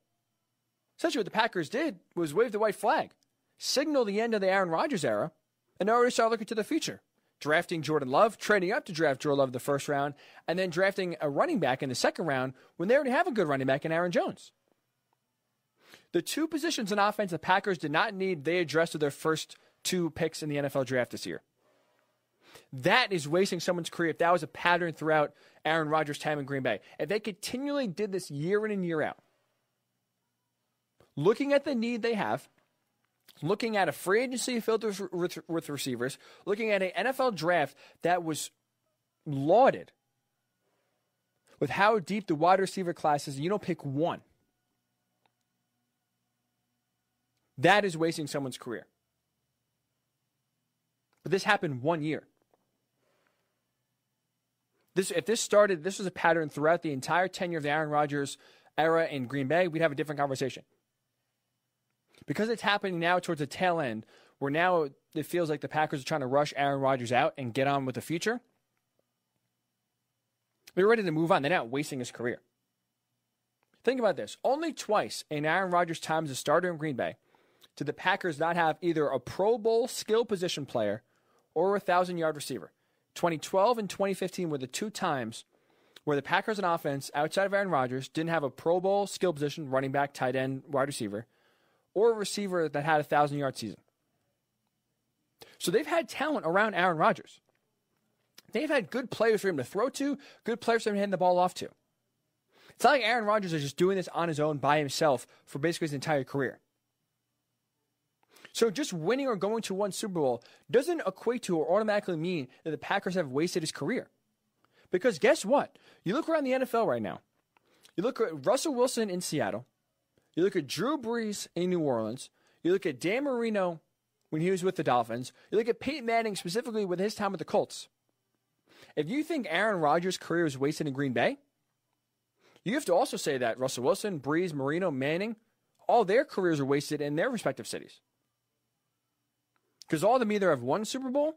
essentially what the Packers did was wave the white flag, signal the end of the Aaron Rodgers era, and already start looking to the future. Drafting Jordan Love, trading up to draft Jordan Love in the first round, and then drafting a running back in the second round when they already have a good running back in Aaron Jones. The 2 positions in offense the Packers did not need, they addressed with their first 2 picks in the NFL draft this year. That is wasting someone's career if that was a pattern throughout Aaron Rodgers' time in Green Bay. If they continually did this year in and year out, looking at the need they have, looking at a free agency filled with receivers, looking at an NFL draft that was lauded with how deep the wide receiver class is, you don't pick one. That is wasting someone's career. But this happened 1 year. If this was a pattern throughout the entire tenure of the Aaron Rodgers era in Green Bay, we'd have a different conversation. Because it's happening now towards the tail end, where now it feels like the Packers are trying to rush Aaron Rodgers out and get on with the future, they're ready to move on. They're not wasting his career. Think about this. Only twice in Aaron Rodgers' time as a starter in Green Bay did the Packers not have either a Pro Bowl skill position player or a 1,000-yard receiver. 2012 and 2015 were the 2 times where the Packers on offense, outside of Aaron Rodgers, didn't have a Pro Bowl skill position, running back, tight end, wide receiver, or a receiver that had a 1,000-yard season. So they've had talent around Aaron Rodgers. They've had good players for him to throw to, good players for him to hand the ball off to. It's not like Aaron Rodgers is just doing this on his own by himself for basically his entire career. So just winning or going to one Super Bowl doesn't equate to or automatically mean that the Packers have wasted his career. Because guess what? You look around the NFL right now. You look at Russell Wilson in Seattle. You look at Drew Brees in New Orleans. You look at Dan Marino when he was with the Dolphins. You look at Peyton Manning specifically with his time with the Colts. If you think Aaron Rodgers' career is wasted in Green Bay, you have to also say that Russell Wilson, Brees, Marino, Manning, all their careers are wasted in their respective cities. Because all of them either have won Super Bowl,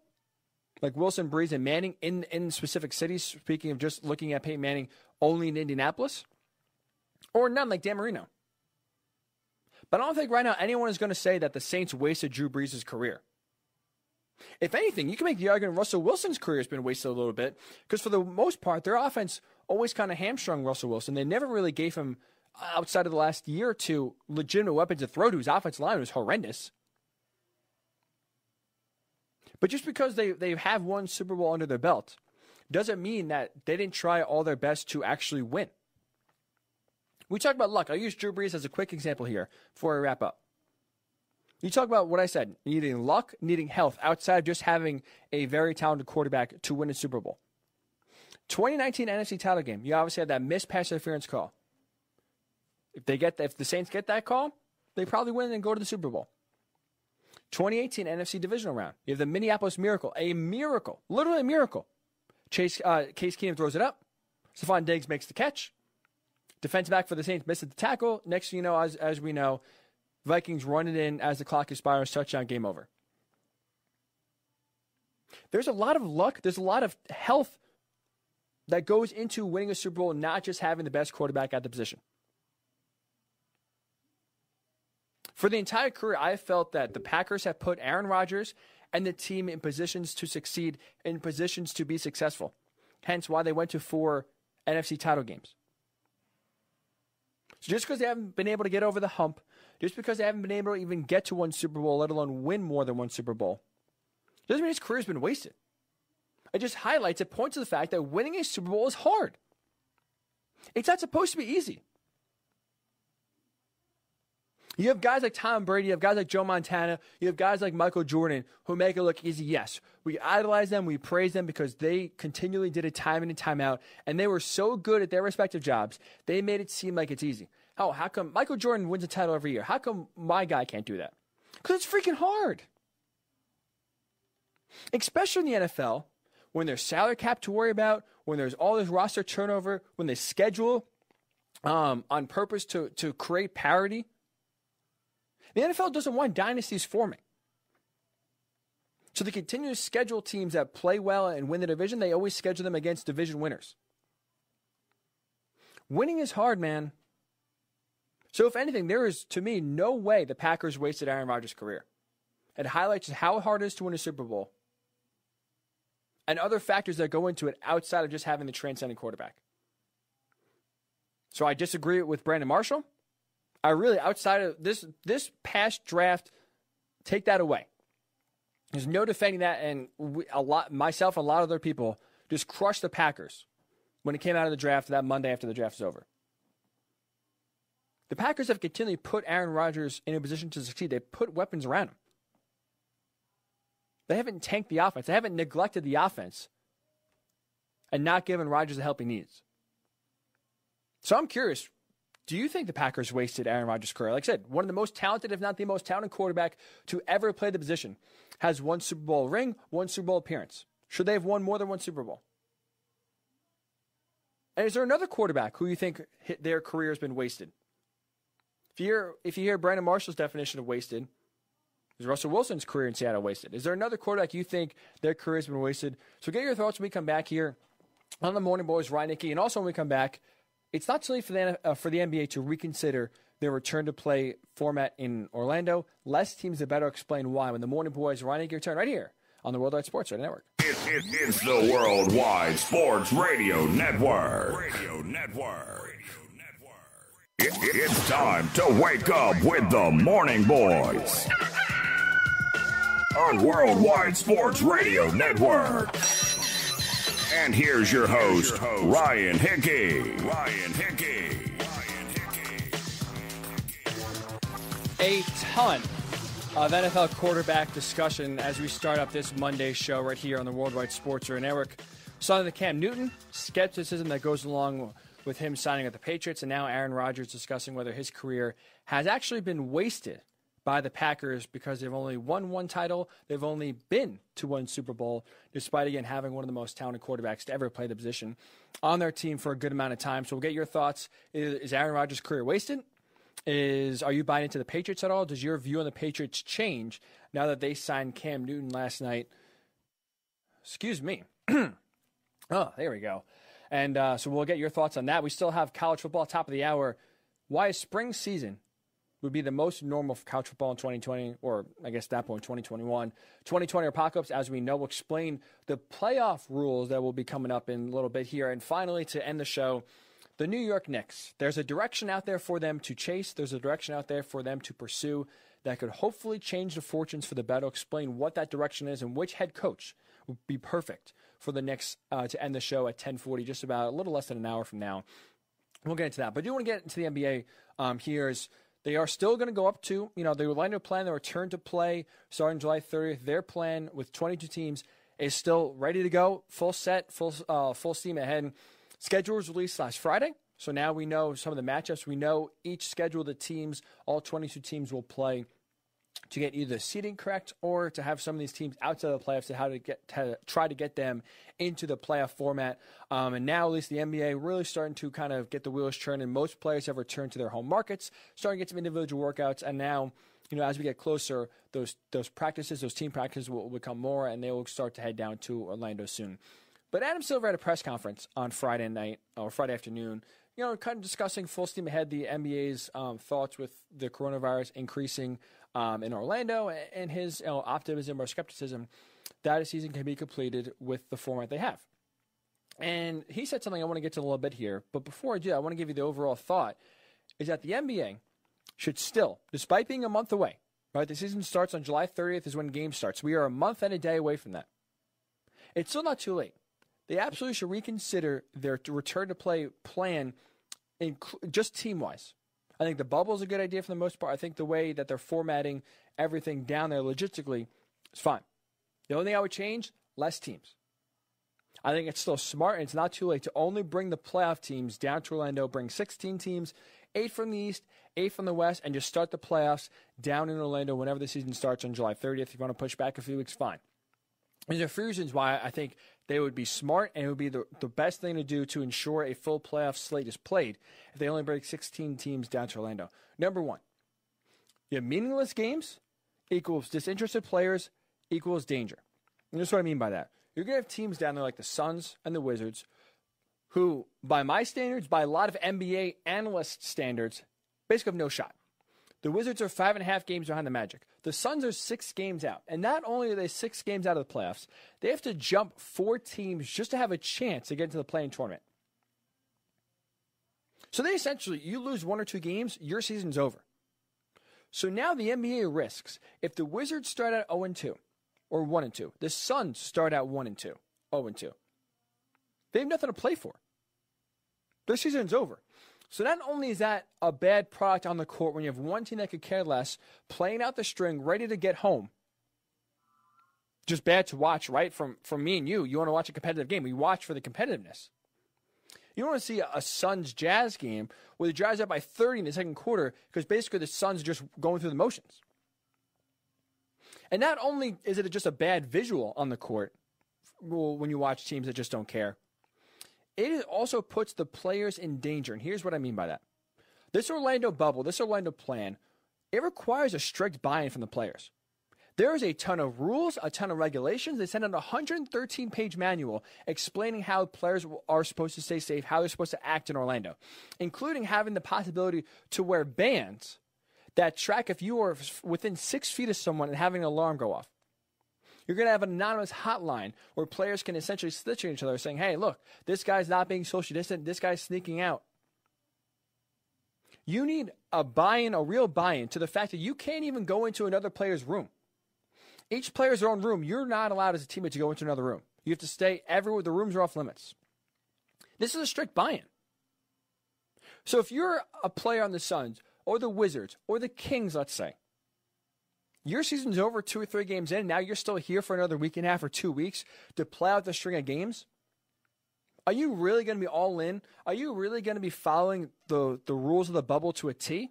like Wilson, Brees, and Manning in specific cities, speaking of just looking at Peyton Manning only in Indianapolis, or none like Dan Marino. But I don't think right now anyone is going to say that the Saints wasted Drew Brees' career. If anything, you can make the argument Russell Wilson's career has been wasted a little bit, because for the most part, their offense always kind of hamstrung Russell Wilson. They never really gave him, outside of the last year or two, legitimate weapons to throw to. His offensive line was horrendous. But just because they have one Super Bowl under their belt doesn't mean that they didn't try all their best to actually win. We talk about luck. I'll use Drew Brees as a quick example here before I wrap up. You talk about what I said, needing luck, needing health, outside of just having a very talented quarterback to win a Super Bowl. 2019 NFC title game, you obviously had that missed pass interference call. If the Saints get that call, they probably win and go to the Super Bowl. 2018 NFC divisional round, you have the Minneapolis Miracle, literally a miracle. Case Keenum throws it up. Stephon Diggs makes the catch. Defensive back for the Saints misses the tackle. Next thing you know, as we know, Vikings run it in as the clock expires, touchdown, game over. There's a lot of luck. There's a lot of health that goes into winning a Super Bowl, not just having the best quarterback at the position. For the entire career, I felt that the Packers have put Aaron Rodgers and the team in positions to succeed, in positions to be successful. Hence why they went to 4 NFC title games. So just because they haven't been able to get over the hump, just because they haven't been able to even get to one Super Bowl, let alone win more than one Super Bowl, doesn't mean his career's been wasted. It just highlights, it points to the fact that winning a Super Bowl is hard. It's not supposed to be easy. You have guys like Tom Brady, you have guys like Joe Montana, you have guys like Michael Jordan who make it look easy. Yes, we idolize them, we praise them because they continually did it time in and time out, and they were so good at their respective jobs, they made it seem like it's easy. How come Michael Jordan wins a title every year? How come my guy can't do that? Because it's freaking hard. Especially in the NFL, when there's salary cap to worry about, when there's all this roster turnover, when they schedule on purpose to create parity. The NFL doesn't want dynasties forming. So they continue to schedule teams that play well and win the division. They always schedule them against division winners. Winning is hard, man. So if anything, there is, to me, no way the Packers wasted Aaron Rodgers' career. It highlights how hard it is to win a Super Bowl and other factors that go into it outside of just having the transcendent quarterback. So I disagree with Brandon Marshall. I really, outside of this past draft, take that away. There's no defending that, and myself and a lot of other people just crushed the Packers when it came out of the draft that Monday after the draft is over. The Packers have continually put Aaron Rodgers in a position to succeed. They put weapons around him. They haven't tanked the offense. They haven't neglected the offense and not given Rodgers the help he needs. So I'm curious, do you think the Packers wasted Aaron Rodgers' career? Like I said, one of the most talented, if not the most talented quarterback to ever play the position, has one Super Bowl ring, one Super Bowl appearance. Should they have won more than one Super Bowl? And is there another quarterback who you think their career has been wasted? If you hear Brandon Marshall's definition of wasted, is Russell Wilson's career in Seattle wasted? Is there another quarterback you think their career has been wasted? So get your thoughts when we come back here on the Morning Boys, Ryan Hickey. And also when we come back, it's not too late for the NBA to reconsider their return to play format in Orlando. Less teams, the better. Explain why. When the Morning Boys, Ryan, your turn right here on the Worldwide Sports Radio Network. It's the Worldwide Sports Radio Network. It's time to wake up with the Morning Boys on Worldwide Sports Radio Network. And here's your host, Ryan Hickey. A ton of NFL quarterback discussion as we start up this Monday show right here on the Worldwide Sports Radio Network. Starting with Cam Newton, skepticism that goes along with him signing with the Patriots, and now Aaron Rodgers discussing whether his career has actually been wasted by the Packers because they've only won one title. They've only been to one Super Bowl, despite, again, having one of the most talented quarterbacks to ever play the position on their team for a good amount of time. So we'll get your thoughts. Is Aaron Rodgers' career wasted? Are you buying into the Patriots at all? Does your view on the Patriots change now that they signed Cam Newton last night? Excuse me. Oh, there we go. And so we'll get your thoughts on that. We still have college football, top of the hour. Why a spring season would be the most normal for college football in 2020, or I guess at that point, 2021. 2020 apocalypse, as we know, we'll explain the playoff rules that will be coming up in a little bit here. And finally, to end the show, the New York Knicks. There's a direction out there for them to chase. There's a direction out there for them to pursue that could hopefully change the fortunes for the better. Explain what that direction is and which head coach would be perfect for the Knicks to end the show at 10:40, just about a little less than an hour from now. We'll get into that. But I do want to get into the NBA here. They are still going to go up to, the Orlando plan, their return to play starting July 30th. Their plan with 22 teams is still ready to go, full set, full steam ahead. Schedule was released last Friday, so now we know some of the matchups. We know each schedule the teams, all 22 teams will play to get either seeding correct or to have some of these teams outside of the playoffs to try to get them into the playoff format. And now at least the NBA really starting to kind of get the wheels turning. Most players have returned to their home markets, starting to get some individual workouts, and now as we get closer, those practices, those team practices will become more, and they will start to head down to Orlando soon. But Adam Silver had a press conference on Friday night or Friday afternoon, kind of discussing full steam ahead the NBA's thoughts with the coronavirus increasing in Orlando and his optimism or skepticism that a season can be completed with the format they have. And he said something I want to get to a little bit here. But before I do, I want to give you the overall thought is that the NBA should still, despite being a month away, right? The season starts on July 30th is when games starts. We are a month and a day away from that. It's still not too late. They absolutely should reconsider their return to play plan, just team-wise. I think the bubble is a good idea for the most part. I think the way that they're formatting everything down there logistically is fine. The only thing I would change, less teams. I think it's still smart, and it's not too late to only bring the playoff teams down to Orlando, bring 16 teams, 8 from the East, 8 from the West, and just start the playoffs down in Orlando whenever the season starts on July 30th. If you want to push back a few weeks, fine. There's a few reasons why I think they would be smart and it would be the best thing to do to ensure a full playoff slate is played if they only break 16 teams down to Orlando. Number one, you have meaningless games equals disinterested players equals danger. And this is what I mean by that. You're going to have teams down there like the Suns and the Wizards who, by my standards, by a lot of NBA analyst standards, basically have no shot. The Wizards are 5.5 games behind the Magic. The Suns are 6 games out. And not only are they 6 games out of the playoffs, they have to jump 4 teams just to have a chance to get into the play-in tournament. So they essentially, you lose 1 or 2 games, your season's over. So now the NBA risks, if the Wizards start out 0-2 or 1-2, the Suns start out 1-2, 0-2, they have nothing to play for. Their season's over. So not only is that a bad product on the court when you have one team that could care less, playing out the string, ready to get home, just bad to watch, right? From me and you want to watch a competitive game. We watch for the competitiveness. You don't want to see a Suns-Jazz game where the Jazz are up by 30 in the second quarter because basically the Suns are just going through the motions. And not only is it just a bad visual on the court when you watch teams that just don't care, it also puts the players in danger. And here's what I mean by that. This Orlando bubble, this Orlando plan, it requires a strict buy-in from the players. There is a ton of rules, a ton of regulations. They sent out a 113-page manual explaining how players are supposed to stay safe, how they're supposed to act in Orlando, including having the possibility to wear bands that track if you are within 6 feet of someone and having an alarm go off. You're going to have an anonymous hotline where players can essentially snitch at each other saying, hey, look, this guy's not being social distant. This guy's sneaking out. You need a buy-in, a real buy-in to the fact that you can't even go into another player's room. Each player's own room. You're not allowed as a teammate to go into another room. You have to stay everywhere. The rooms are off limits. This is a strict buy-in. So if you're a player on the Suns or the Wizards or the Kings, let's say, your season's over 2 or 3 games in, and now you're still here for another week and a half or 2 weeks to play out the string of games, are you really going to be all in? Are you really going to be following the rules of the bubble to a T?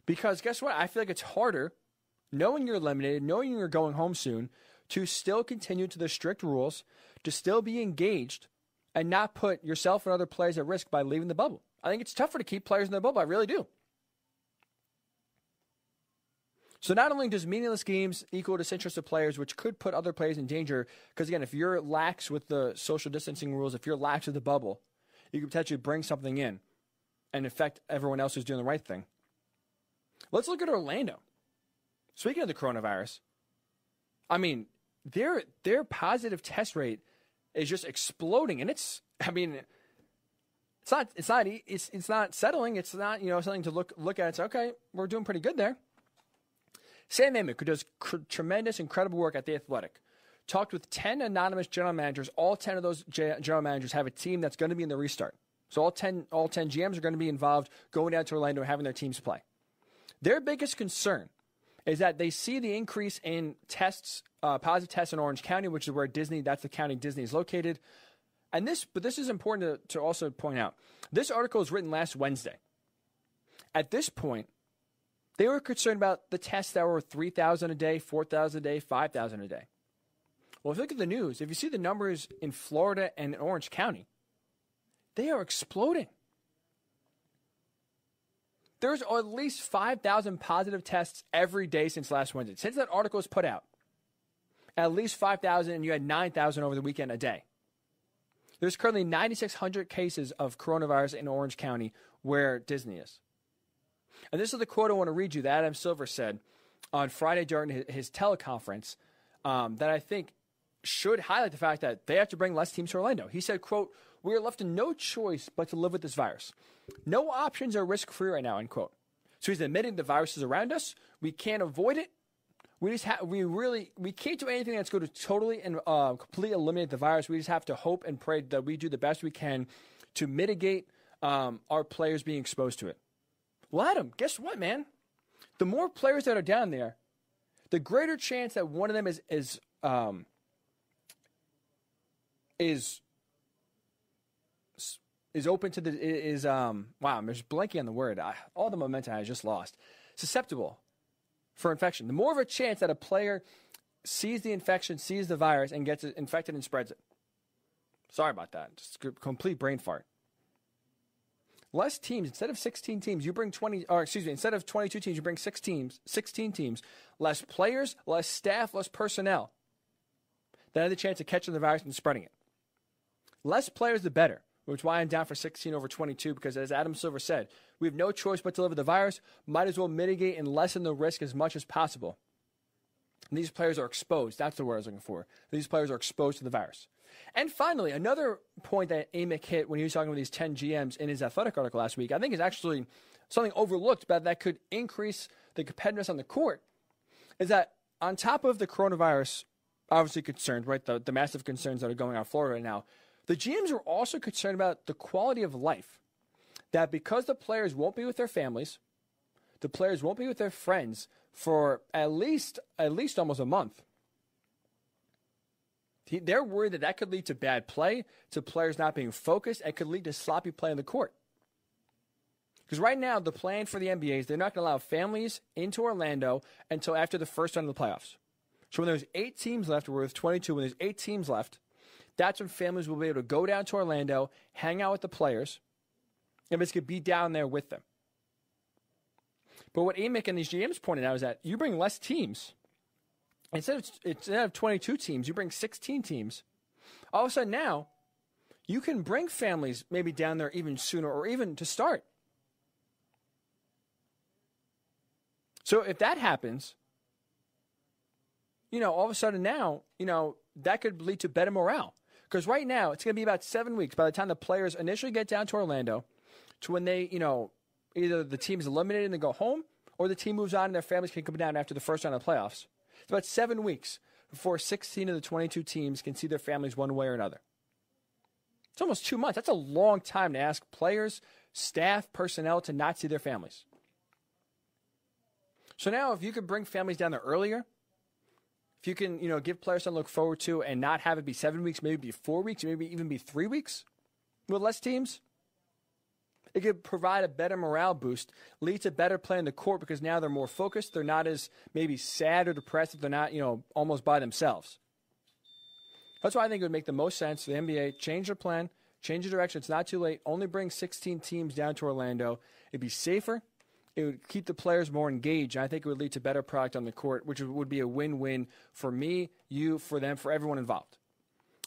Because guess what? I feel like it's harder, knowing you're eliminated, knowing you're going home soon, to still continue to the strict rules, to still be engaged, and not put yourself and other players at risk by leaving the bubble. I think it's tougher to keep players in the bubble. I really do. So not only does meaningless games equal disinterested players, which could put other players in danger, because again, if you're lax with the social distancing rules, if you're lax with the bubble, you could potentially bring something in and affect everyone else who's doing the right thing. Let's look at Orlando. Speaking of the coronavirus, I mean, their positive test rate is just exploding, and it's not settling. It's not something to look at. It's okay. We're doing pretty good there. Sam Amick, who does tremendous, incredible work at The Athletic, talked with 10 anonymous general managers. All 10 of those general managers have a team that's going to be in the restart. So all 10 GMs are going to be involved going down to Orlando and having their teams play. Their biggest concern is that they see the increase in tests, positive tests in Orange County, which is where that's the county Disney is located. But this is important to also point out. This article was written last Wednesday. At this point, they were concerned about the tests that were 3,000 a day, 4,000 a day, 5,000 a day. Well, if you look at the news, if you see the numbers in Florida and in Orange County, they are exploding. There's at least 5,000 positive tests every day since last Wednesday. Since that article was put out, at least 5,000, and you had 9,000 over the weekend a day. There's currently 9,600 cases of coronavirus in Orange County where Disney is. And this is the quote I want to read you that Adam Silver said on Friday during his teleconference that I think should highlight the fact that they have to bring less teams to Orlando. He said, quote, "We are left in no choice but to live with this virus. No options are risk-free right now," end quote. So he's admitting the virus is around us. We can't avoid it. We can't do anything that's going to totally and completely eliminate the virus. We just have to hope and pray that we do the best we can to mitigate our players being exposed to it. Well, Adam, guess what, man? The more players that are down there, the greater chance that one of them is open to wow, I'm just blanking on the word. All the momentum I just lost. Susceptible for infection. The more of a chance that a player sees the infection, sees the virus, and gets it infected and spreads it. Sorry about that. Just a complete brain fart. Less teams. Instead of 16 teams, you bring 20, or excuse me, instead of 22 teams, you bring 16 teams. Less players, less staff, less personnel. Then have the chance of catching the virus and spreading it. Less players, the better, which is why I'm down for 16 over 22, because as Adam Silver said, we have no choice but to live with the virus. Might as well mitigate and lessen the risk as much as possible. And these players are exposed. That's the word I was looking for. These players are exposed to the virus. And finally, another point that Amick hit when he was talking with these 10 GMs in his Athletic article last week, I think is actually something overlooked, but that could increase the competitiveness on the court, is that on top of the coronavirus, obviously concerns, right, the massive concerns that are going on in Florida right now, the GMs are also concerned about the quality of life. That because the players won't be with their families, the players won't be with their friends for at least almost a month. They're worried that could lead to bad play, to players not being focused, and could lead to sloppy play on the court. Because right now, the plan for the NBA is they're not going to allow families into Orlando until after the first round of the playoffs. So when there's 8 teams left, or with 22, when there's 8 teams left, that's when families will be able to go down to Orlando, hang out with the players, and basically be down there with them. But what Amick and these GMs pointed out is that you bring less teams. Instead of 22 teams, you bring 16 teams. All of a sudden now, you can bring families maybe down there even sooner or even to start. So if that happens, all of a sudden now, that could lead to better morale. Because right now, it's going to be about 7 weeks by the time the players initially get down to Orlando to when they, either the team is eliminated and they go home or the team moves on and their families can come down after the first round of the playoffs. It's about 7 weeks before 16 of the 22 teams can see their families one way or another. It's almost 2 months. That's a long time to ask players, staff, personnel to not see their families. So now if you could bring families down there earlier, if you can, give players something to look forward to and not have it be 7 weeks, maybe be 4 weeks, maybe even be 3 weeks with less teams, it could provide a better morale boost, lead to better play in the court because now they're more focused. They're not as maybe sad or depressed if they're not, almost by themselves. That's why I think it would make the most sense for the NBA, change their plan, change the direction. It's not too late. Only bring 16 teams down to Orlando. It'd be safer. It would keep the players more engaged. And I think it would lead to better product on the court, which would be a win-win for me, you, for them, for everyone involved.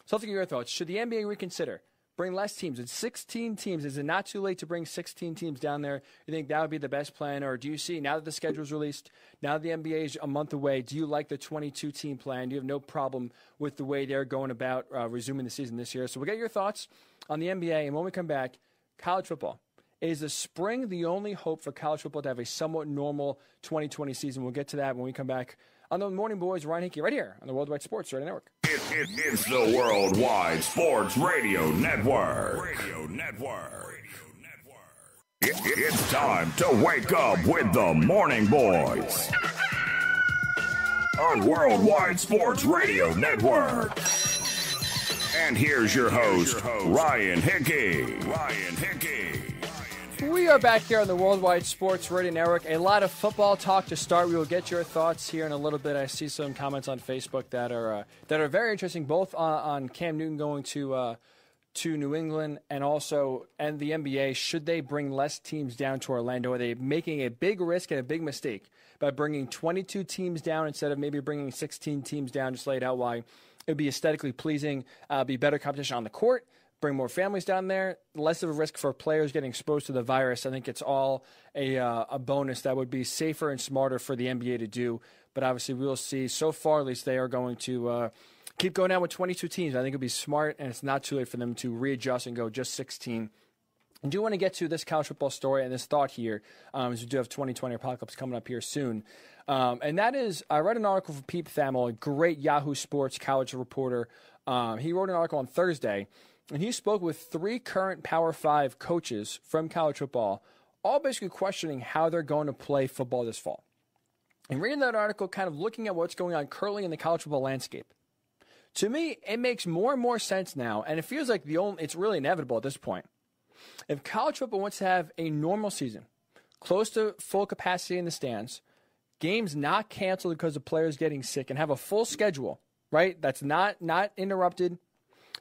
So I'll think of your thoughts. Should the NBA reconsider? Bring less teams. It's 16 teams. Is it not too late to bring 16 teams down there? You think that would be the best plan? Or do you see, now that the schedule is released, now that the NBA is a month away, do you like the 22-team plan? Do you have no problem with the way they're going about resuming the season this year? So we'll get your thoughts on the NBA. And when we come back, college football. Is the spring the only hope for college football to have a somewhat normal 2020 season? We'll get to that when we come back on the Morning Boys. Ryan Hickey right here on the Worldwide Sports Radio Network. It's the Worldwide Sports Radio Network. It's time to wake up with the Morning Boys on Worldwide Sports Radio Network. And here's your host, Ryan Hickey. We are back here on the Worldwide Sports Radio Network. A lot of football talk to start. We will get your thoughts here in a little bit. I see some comments on Facebook that are very interesting, both on Cam Newton going to New England and the NBA. Should they bring less teams down to Orlando? Are they making a big risk and a big mistake by bringing 22 teams down instead of maybe bringing 16 teams down? Just laid out why it would be aesthetically pleasing, be better competition on the court. Bring more families down there, less of a risk for players getting exposed to the virus. I think it's all a bonus that would be safer and smarter for the NBA to do. But obviously we'll see. So far, at least, they are going to keep going down with 22 teams. I think it would be smart, and it's not too late for them to readjust and go just 16. I do want to get to this college football story and this thought here, as we do have 2020 Apocalypse coming up here soon. And that is, I read an article from Pete Thamel, a great Yahoo Sports college reporter. He wrote an article on Thursday, and he spoke with 3 current Power 5 coaches from college football, all basically questioning how they're going to play football this fall. And reading that article, kind of looking at what's going on currently in the college football landscape, to me, it makes more and more sense now, and it feels like it's really inevitable at this point. If college football wants to have a normal season, close to full capacity in the stands, games not canceled because of players getting sick, and have a full schedule, right? That's not interrupted.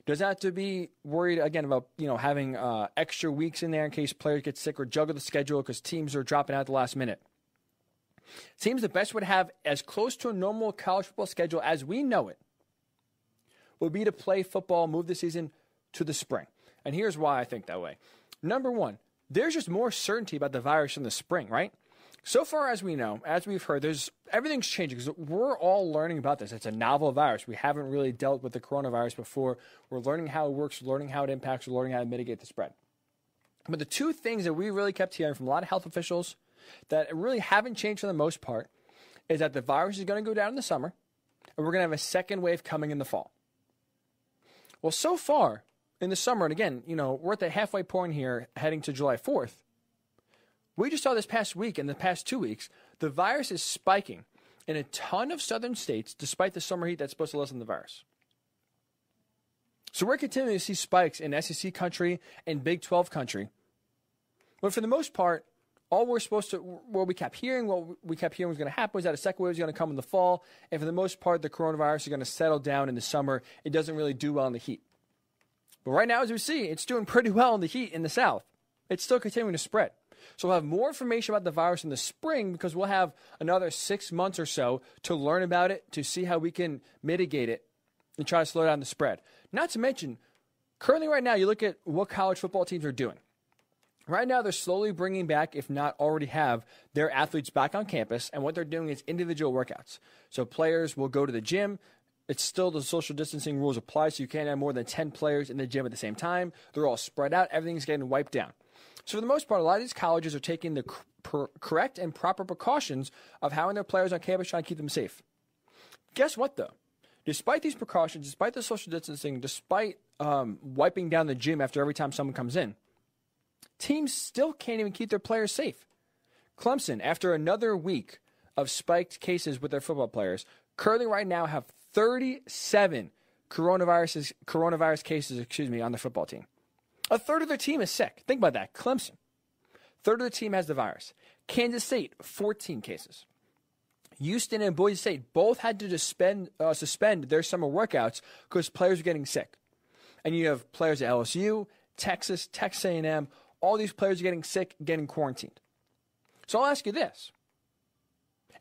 Doesn't have to be worried, again, about having extra weeks in there in case players get sick, or juggle the schedule because teams are dropping out at the last minute. Seems the best way to have as close to a normal college football schedule as we know it would be to play football, move the season to the spring. And here's why I think that way. Number one, there's just more certainty about the virus in the spring, right? So far as we know, as we've heard, everything's changing because we're all learning about this. It's a novel virus. We haven't really dealt with the coronavirus before. We're learning how it works, learning how it impacts, we're learning how to mitigate the spread. But the 2 things that we really kept hearing from a lot of health officials that really haven't changed for the most part is that the virus is going to go down in the summer, and we're going to have a second wave coming in the fall. Well, so far in the summer, and again, we're at the halfway point here heading to July 4th. We just saw this past week, in the past 2 weeks, the virus is spiking in a ton of southern states despite the summer heat that's supposed to lessen the virus. So we're continuing to see spikes in SEC country and Big 12 country. But for the most part, what we kept hearing was going to happen was that a second wave was going to come in the fall. And for the most part, the coronavirus is going to settle down in the summer. It doesn't really do well in the heat. But right now, as we see, it's doing pretty well in the heat in the south. It's still continuing to spread. So we'll have more information about the virus in the spring because we'll have another 6 months or so to learn about it, to see how we can mitigate it and try to slow down the spread. Not to mention, currently right now, you look at what college football teams are doing. Right now, they're slowly bringing back, if not already have, their athletes back on campus, and what they're doing is individual workouts. So players will go to the gym. It's still the social distancing rules apply, so you can't have more than 10 players in the gym at the same time. They're all spread out. Everything's getting wiped down. So for the most part, a lot of these colleges are taking the correct and proper precautions of having their players on campus, trying to keep them safe. Guess what, though? Despite these precautions, despite the social distancing, despite wiping down the gym after every time someone comes in, teams still can't even keep their players safe. Clemson, after another week of spiked cases with their football players, currently right now have 37 coronavirus cases on their football team. A third of their team is sick. Think about that. Clemson, third of the team has the virus. Kansas State, 14 cases. Houston and Boise State both had to suspend their summer workouts because players were getting sick. And you have players at LSU, Texas, Texas A&M. All these players are getting sick, getting quarantined. So I'll ask you this.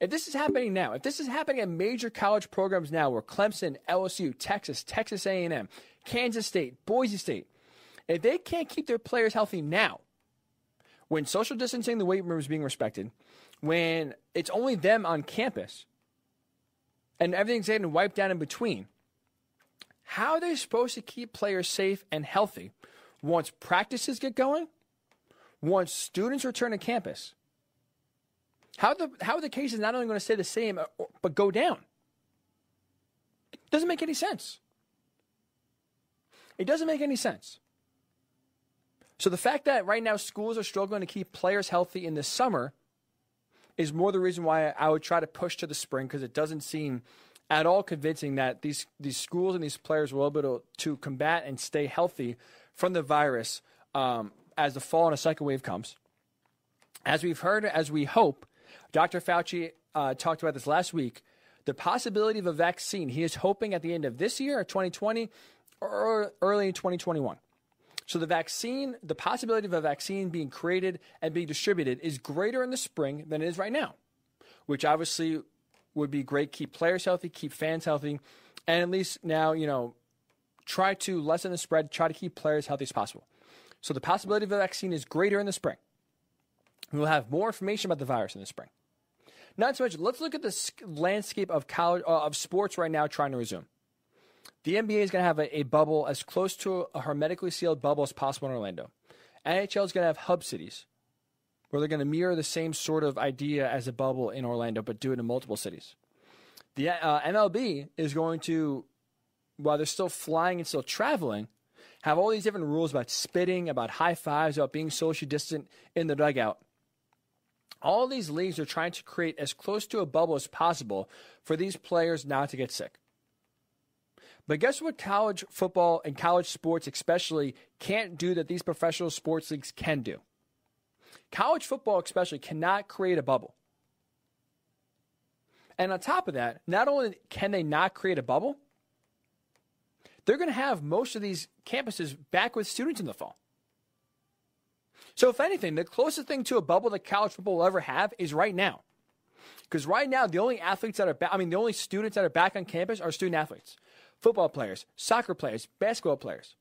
If this is happening now, if this is happening at major college programs now where Clemson, LSU, Texas, Texas A&M, Kansas State, Boise State, if they can't keep their players healthy now, when social distancing in the weight room is being respected, when it's only them on campus, and everything's getting wiped down in between, how are they supposed to keep players safe and healthy once practices get going, once students return to campus? How are the cases not only going to stay the same, but go down? It doesn't make any sense. It doesn't make any sense. So the fact that right now schools are struggling to keep players healthy in the summer is more the reason why I would try to push to the spring, because it doesn't seem at all convincing that these schools and these players will be able to combat and stay healthy from the virus as the fall and a second wave comes. As we've heard, as we hope, Dr. Fauci talked about this last week, the possibility of a vaccine. He is hoping at the end of this year, 2020, or early in 2021. So the vaccine, the possibility of a vaccine being created and being distributed is greater in the spring than it is right now, which obviously would be great. Keep players healthy, keep fans healthy, and at least now, try to lessen the spread, try to keep players healthy as possible. So the possibility of a vaccine is greater in the spring. We'll have more information about the virus in the spring. Not to mention, let's look at the landscape of college of sports right now trying to resume. The NBA is going to have a bubble as close to a hermetically sealed bubble as possible in Orlando. NHL is going to have hub cities where they're going to mirror the same sort of idea as a bubble in Orlando, but do it in multiple cities. The MLB is going to, while they're still flying and still traveling, have all these different rules about spitting, about high fives, about being socially distant in the dugout. All these leagues are trying to create as close to a bubble as possible for these players not to get sick. But guess what college football and college sports especially can't do that these professional sports leagues can do? College football especially cannot create a bubble. And on top of that, not only can they not create a bubble, they're going to have most of these campuses back with students in the fall. So if anything, the closest thing to a bubble that college football will ever have is right now. Because right now, the only athletes that are the only students that are back on campus are student athletes. Football players, soccer players, basketball players.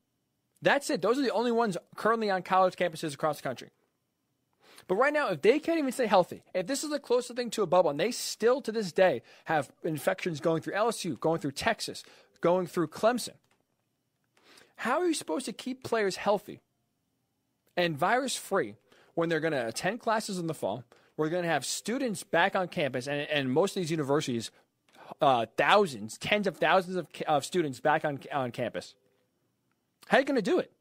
That's it. Those are the only ones currently on college campuses across the country. But right now, if they can't even stay healthy, if this is the closest thing to a bubble, and they still to this day have infections going through LSU, going through Texas, going through Clemson, how are you supposed to keep players healthy and virus-free when they're going to attend classes in the fall? We're going to have students back on campus, and most of these universities, thousands, tens of thousands of students back on campus. How are you going to do it?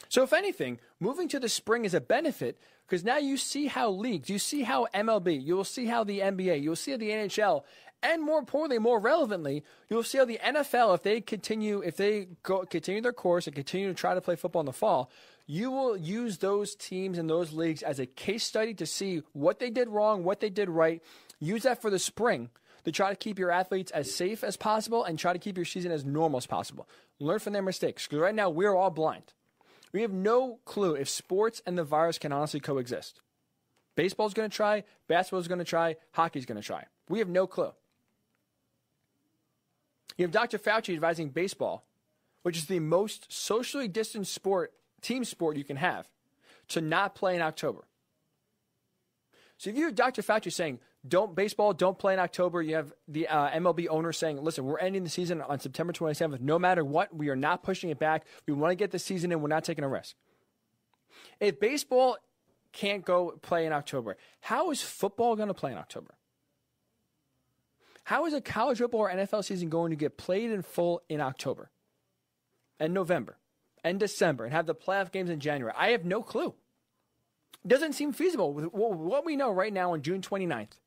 So if anything, moving to the spring is a benefit because now you see how leagues, you see how MLB, you will see how the NBA, you will see how the NHL, and more importantly, more relevantly, you'll see how the NFL, if they continue their course and continue to try to play football in the fall, you will use those teams and those leagues as a case study to see what they did wrong, what they did right. Use that for the spring to try to keep your athletes as safe as possible and try to keep your season as normal as possible. Learn from their mistakes. Because right now, we're all blind. We have no clue if sports and the virus can honestly coexist. Baseball's going to try, basketball's going to try, hockey's going to try. We have no clue. You have Dr. Fauci advising baseball, which is the most socially distant team sport you can have, to not play in October. So if you have Dr. Fauci saying, don't play in October, you have the MLB owner saying, listen, we're ending the season on September 27th. No matter what, we are not pushing it back. We want to get the season in. We're not taking a risk. If baseball can't go play in October, how is football going to play in October? How is a college football or NFL season going to get played in full in October and November and December and have the playoff games in January? I have no clue. It doesn't seem feasible. With what we know right now on June 29th,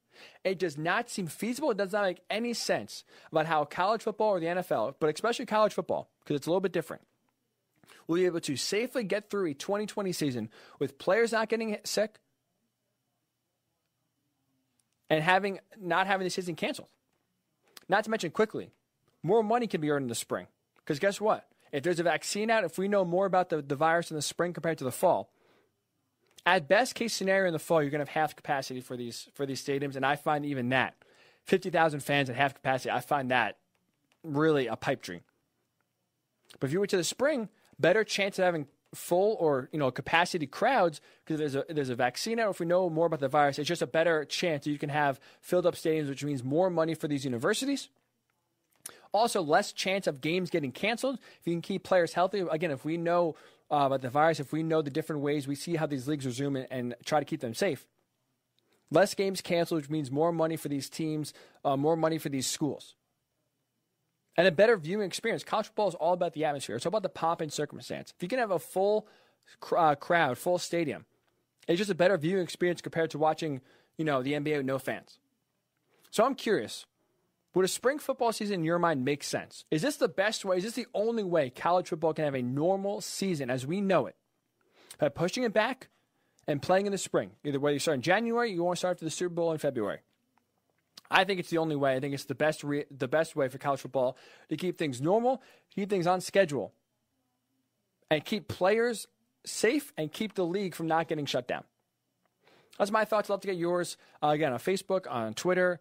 it does not seem feasible. It does not make any sense about how college football or the NFL, but especially college football, because it's a little bit different, will be able to safely get through a 2020 season with players not getting sick and not having the season canceled. Not to mention quickly, more money can be earned in the spring. Because guess what? If there's a vaccine out, if we know more about the virus in the spring compared to the fall, at best case scenario in the fall, you're going to have half capacity for these stadiums. And I find even that, 50,000 fans at half capacity, I find that really a pipe dream. But if you went to the spring, better chance of having full or capacity crowds because there's a vaccine out. If we know more about the virus, it's just a better chance that you can have filled up stadiums, which means more money for these universities. Also, less chance of games getting canceled if you can keep players healthy. Again, if we know about the virus, if we know the different ways we see how these leagues resume and try to keep them safe, less games canceled, which means more money for these teams, more money for these schools. And a better viewing experience. College football is all about the atmosphere. It's all about the pomp and circumstance. If you can have a full crowd, full stadium, it's just a better viewing experience compared to watching, the NBA with no fans. So I'm curious, would a spring football season in your mind make sense? Is this the best way? Is this the only way college football can have a normal season as we know it? By pushing it back and playing in the spring. Either whether you start in January, you want to start for the Super Bowl in February. I think it's the only way. I think it's the best way for college football to keep things normal, keep things on schedule, and keep players safe and keep the league from not getting shut down. That's my thoughts. I'd love to get yours. Again, on Facebook, on Twitter.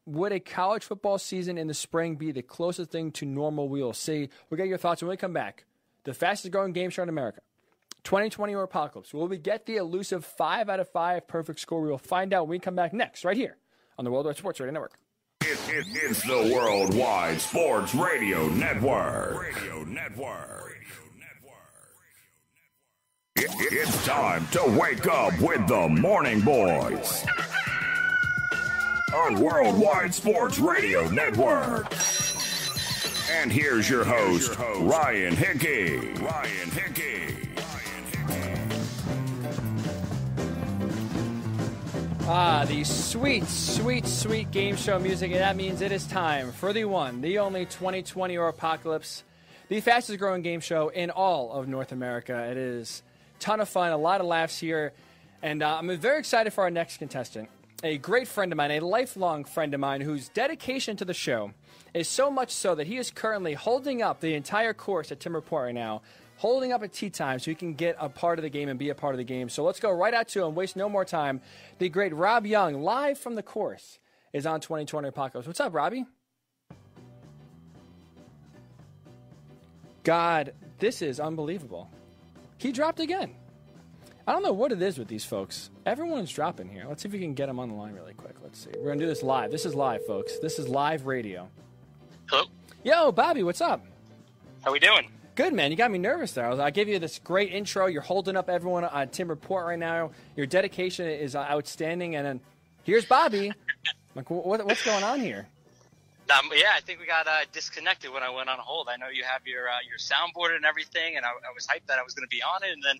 Would a college football season in the spring be the closest thing to normal we will see? We'll get your thoughts when we come back. The fastest growing game show in America. 2020 or Apocalypse. Will we get the elusive 5 out of 5 perfect score? We will find out when we come back next, right here on the Worldwide Sports Radio Network. It's the Worldwide Sports Radio Network. It's time to wake up with the Morning Boys on Worldwide Sports Radio Network. And here's your host, Ryan Hickey. The sweet game show music, and that means it is time for the one, the only 2020 or Apocalypse, the fastest growing game show in all of North America. It is a ton of fun, a lot of laughs here, and I'm very excited for our next contestant, a great friend of mine, a lifelong friend of mine whose dedication to the show is so much so that he is currently holding up the entire course at Tim Report right now, holding up at tea time so he can get a part of the game and be a part of the game. So let's go right out to him, waste no more time. The great Rob Young, live from the course, is on 2020 Apocalypse. What's up, Robbie? God, this is unbelievable. He dropped again. I don't know what it is with these folks. Everyone's dropping here. Let's see if we can get him on the line really quick. Let's see. We're going to do this live. This is live, folks. This is live radio. Hello? Yo, Bobby, what's up? How we doing? Good, man. You got me nervous there. I gave you this great intro. You're holding up everyone on Tim Report right now. Your dedication is outstanding. And then here's Bobby. Like, what's going on here? Yeah, I think we got disconnected when I went on hold. I know you have your soundboard and everything, and I was hyped that I was going to be on it, and then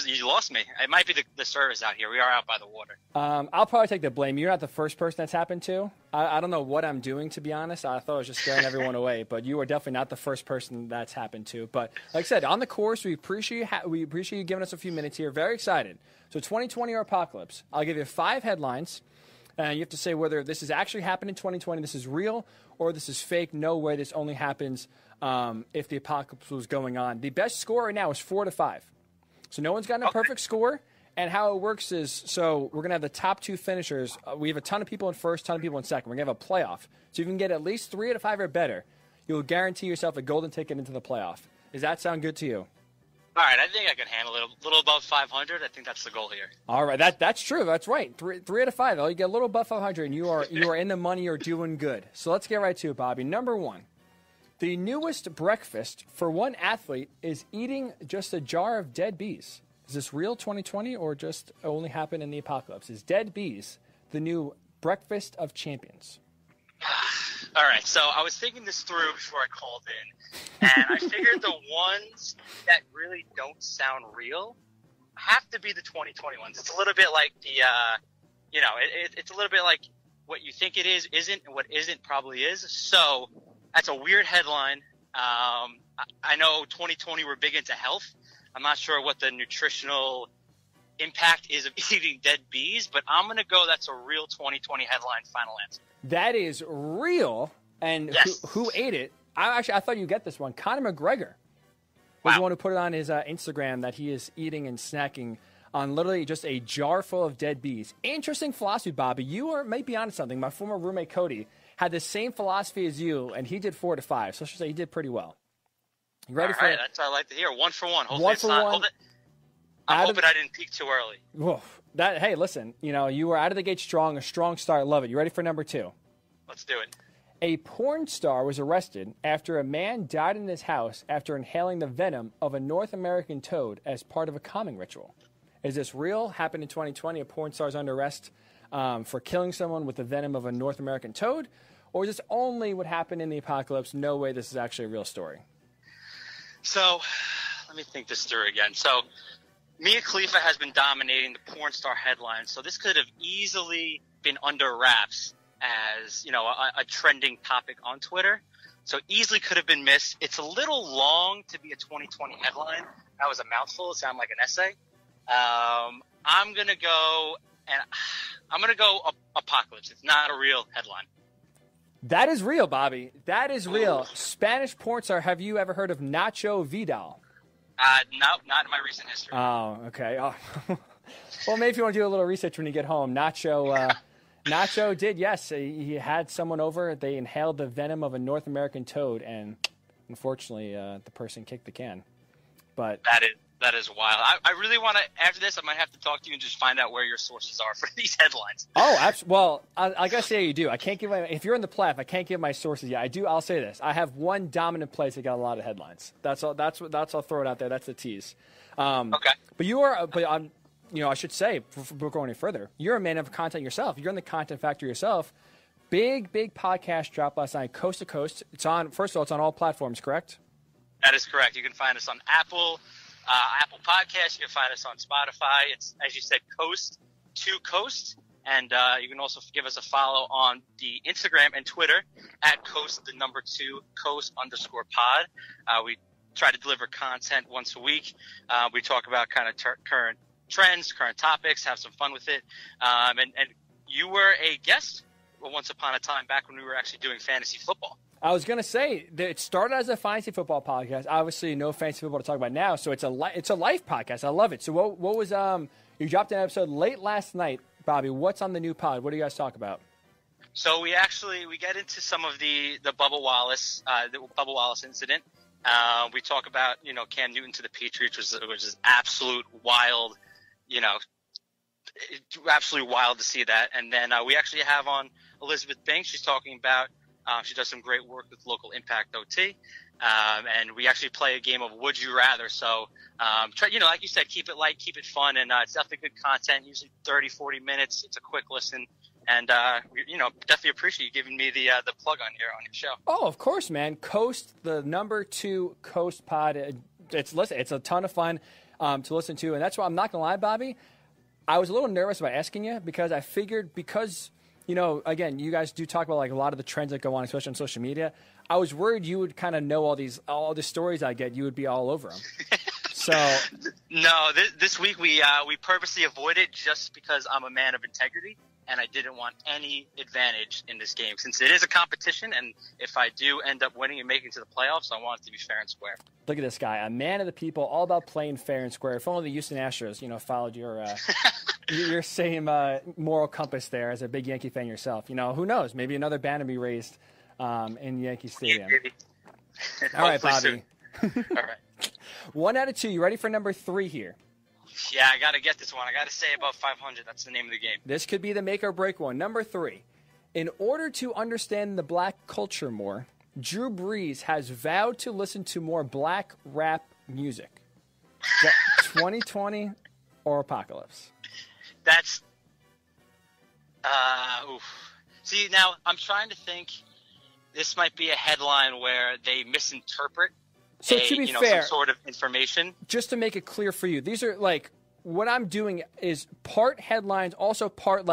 you lost me. It might be the service out here. We are out by the water. I'll probably take the blame. You're not the first person that's happened to. I don't know what I'm doing, to be honest. I thought I was just scaring everyone away, but you are definitely not the first person that's happened to. But like I said, on the course, we appreciate you giving us a few minutes here. Very excited. So 2020 or Apocalypse. I'll give you 5 headlines, and you have to say whether this has actually happened in 2020, this is real, or this is fake. No way this only happens if the apocalypse was going on. The best score right now is 4 to 5. So no one's gotten a perfect score. And how it works is, so we're going to have the top 2 finishers. We have a ton of people in first, ton of people in second. We're going to have a playoff. So if you can get at least 3 out of 5 or better, you'll guarantee yourself a golden ticket into the playoff. Does that sound good to you? All right, I think I can handle it. A little above 500. I think that's the goal here. All right, that's true. That's right. 3 out of 5. You get a little above 500, and you are in the money. You're doing good. So let's get right to it, Bobby. Number 1, the newest breakfast for one athlete is eating just a jar of dead bees. Is this real 2020 or just only happen in the apocalypse? Is dead bees the new breakfast of champions? All right, so I was thinking this through before I called in, and I figured the ones that really don't sound real have to be the 2020 ones. It's a little bit like the, it's a little bit like what you think it is isn't, and what isn't probably is. So that's a weird headline. I know 2020 we're big into health. I'm not sure what the nutritional impact is of eating dead bees, but I'm going to go that's a real 2020 headline. Final answer. That is real. And yes. who ate it? I thought you'd get this one. Conor McGregor was the one who put it on his Instagram that he is eating and snacking on literally just a jar full of dead bees. Interesting philosophy, Bobby. You might be onto something. My former roommate, Cody, had the same philosophy as you, and he did 4 to 5. So I should say he did pretty well. You ready for it? That's what I like to hear. 1 for 1. Hopefully 1 for 1. I'm hoping I didn't peak too early. Whoa. Hey, listen, you were out of the gate strong, a strong start. Love it. You ready for number 2? Let's do it. A porn star was arrested after a man died in his house after inhaling the venom of a North American toad as part of a calming ritual. Is this real? Happened in 2020. A porn star is under arrest for killing someone with the venom of a North American toad? Or is this only what happened in the apocalypse? No way this is actually a real story. So, let me think this through again. So, Mia Khalifa has been dominating the porn star headlines, so this could have easily been under wraps as, a trending topic on Twitter. So easily could have been missed. It's a little long to be a 2020 headline. That was a mouthful. It sounded like an essay. I'm going to go apocalypse. It's not a real headline. That is real, Bobby. That is real. Ooh. Spanish porn star. Have you ever heard of Nacho Vidal? No, not in my recent history. Oh, okay. Oh. Well, maybe if you want to do a little research when you get home. Nacho did, yes. He had someone over. They inhaled the venom of a North American toad, and unfortunately, the person kicked the can. But that is wild. I really want to, after this, I might have to talk to you and just find out where your sources are for these headlines. Oh, absolutely. Well, I got to say you do. I can't give if you're in the playoff, I can't give my sources yet. I do. I'll say this. I have one dominant place that got a lot of headlines. That's all. I'll throw it out there. That's the tease. Okay. But I'm, I should say, before going any further, you're a man of content yourself. You're in the content factory yourself. Big podcast dropped last night, Coast to Coast. It's on, first of all, it's on all platforms, correct? That is correct. You can find us on Apple Podcasts. You can find us on Spotify. It's, as you said, Coast to Coast. And you can also give us a follow on the Instagram and Twitter at Coast2 Coast_pod. We try to deliver content once a week. We talk about kind of current trends, current topics, have some fun with it. And you were a guest once upon a time back when we were actually doing fantasy football. I was going to say that it started as a fantasy football podcast. Obviously, no fantasy football to talk about now, so it's a life podcast. I love it. So what was you dropped an episode late last night, Bobby. What's on the new pod? What do you guys talk about? So we get into some of the Bubba Wallace incident. We talk about Cam Newton to the Patriots, which is absolute wild. Absolutely wild to see that. And then we actually have on Elizabeth Banks. She's talking about she does some great work with Local Impact OT. And we actually play a game of Would You Rather. So, like you said, keep it light, keep it fun. And it's definitely good content, usually 30, 40 minutes. It's a quick listen. And, definitely appreciate you giving me the plug on your show. Oh, of course, man. Coast, the #2 Coast pod. It's a ton of fun to listen to. And that's why I'm not going to lie, Bobby. I was a little nervous about asking you because I figured again, you guys do talk about like a lot of the trends that go on, especially on social media. I was worried you would kind of know all the stories I get. You would be all over them. So no, this week we purposely avoided just because I'm a man of integrity. and I didn't want any advantage in this game since it is a competition, and if I do end up winning and making it to the playoffs, I want it to be fair and square. Look at this guy, a man of the people, all about playing fair and square. If only the Houston Astros, followed your same moral compass there as a big Yankee fan yourself. Who knows? Maybe another banner be raised in Yankee Stadium. All right, Bobby. All right. 1 out of 2. You ready for number 3 here? Yeah, I got to get this one. I got to say above 500. That's the name of the game. This could be the make or break one. Number 3. In order to understand the black culture more, Drew Brees has vowed to listen to more black rap music. 2020 or Apocalypse? That's oof. See, now I'm trying to think. This might be a headline where they misinterpret so to be fair, some sort of information. Just to make it clear for you, these are what I'm doing is part headlines, also part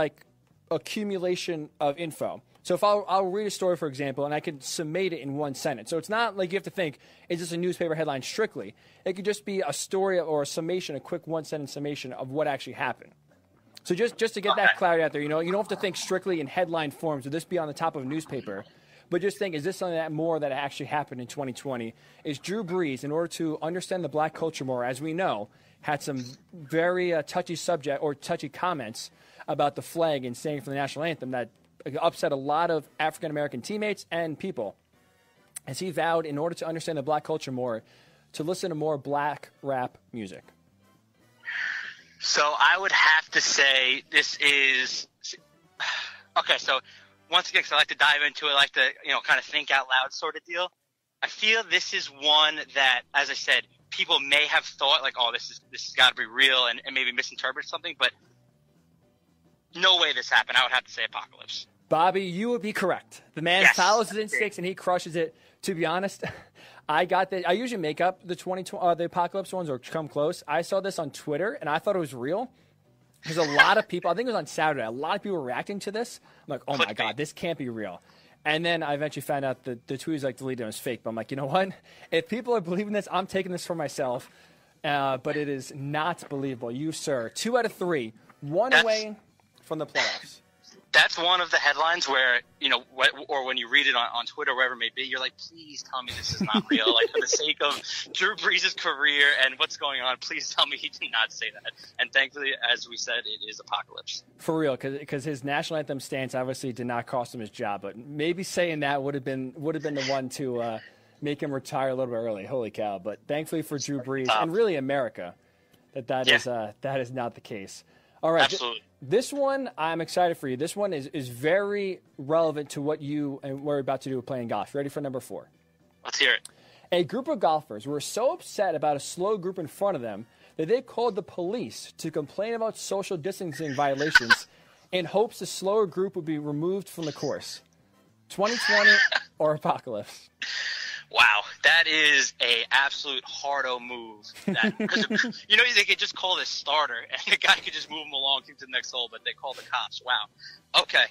accumulation of info. So if I'll read a story, for example, and I can summate it in one sentence. So it's not like you have to think, is this a newspaper headline strictly? It could just be a story or a summation, a quick one-sentence summation of what actually happened. So just to get that clarity out there, you don't have to think strictly in headline forms. Would this be on the top of a newspaper? But just think, is this something that actually happened in 2020? Is Drew Brees, in order to understand the black culture more, as we know, had some very touchy subject or touchy comments about the flag and singing for the national anthem that upset a lot of African-American teammates and people. As he vowed, in order to understand the black culture more, to listen to more black rap music. So I would have to say this is – okay, so once again, because I like to dive into it, I like to, kind of think out loud sort of deal. I feel this is one that, as I said, people may have thought this has got to be real and maybe misinterpret something, but no way this happened. I would have to say Apocalypse. Bobby, you would be correct. The man follows his instincts and he crushes it. To be honest, I usually make up the Apocalypse ones or come close. I saw this on Twitter and I thought it was real. There's a lot of people, I think it was on Saturday, a lot of people were reacting to this. I'm like, oh my God, this can't be real. And then I eventually found out that the tweet was deleted and it was fake. But I'm like, you know what? If people are believing this, I'm taking this for myself. But it is not believable. You, sir, 2 out of 3, one away from the playoffs. That's one of the headlines where, or when you read it on Twitter, wherever it may be, you're like, please tell me this is not real. For the sake of Drew Brees' career and what's going on, please tell me he did not say that. And thankfully, as we said, it is Apocalypse. For real, because his national anthem stance obviously did not cost him his job. But maybe saying that would have been the one to make him retire a little bit early. Holy cow. But thankfully for Drew Brees and really America, that is not the case. All right. Absolutely. This one, I'm excited for you. This one is very relevant to what you and we're about to do with playing golf. Ready for number 4? Let's hear it. A group of golfers were so upset about a slow group in front of them that they called the police to complain about social distancing violations in hopes the slower group would be removed from the course. 2020 or Apocalypse? Wow, that is a absolute hardo move. Because they could just call this starter, and the guy could just move him along to the next hole, but they call the cops. Wow. Okay.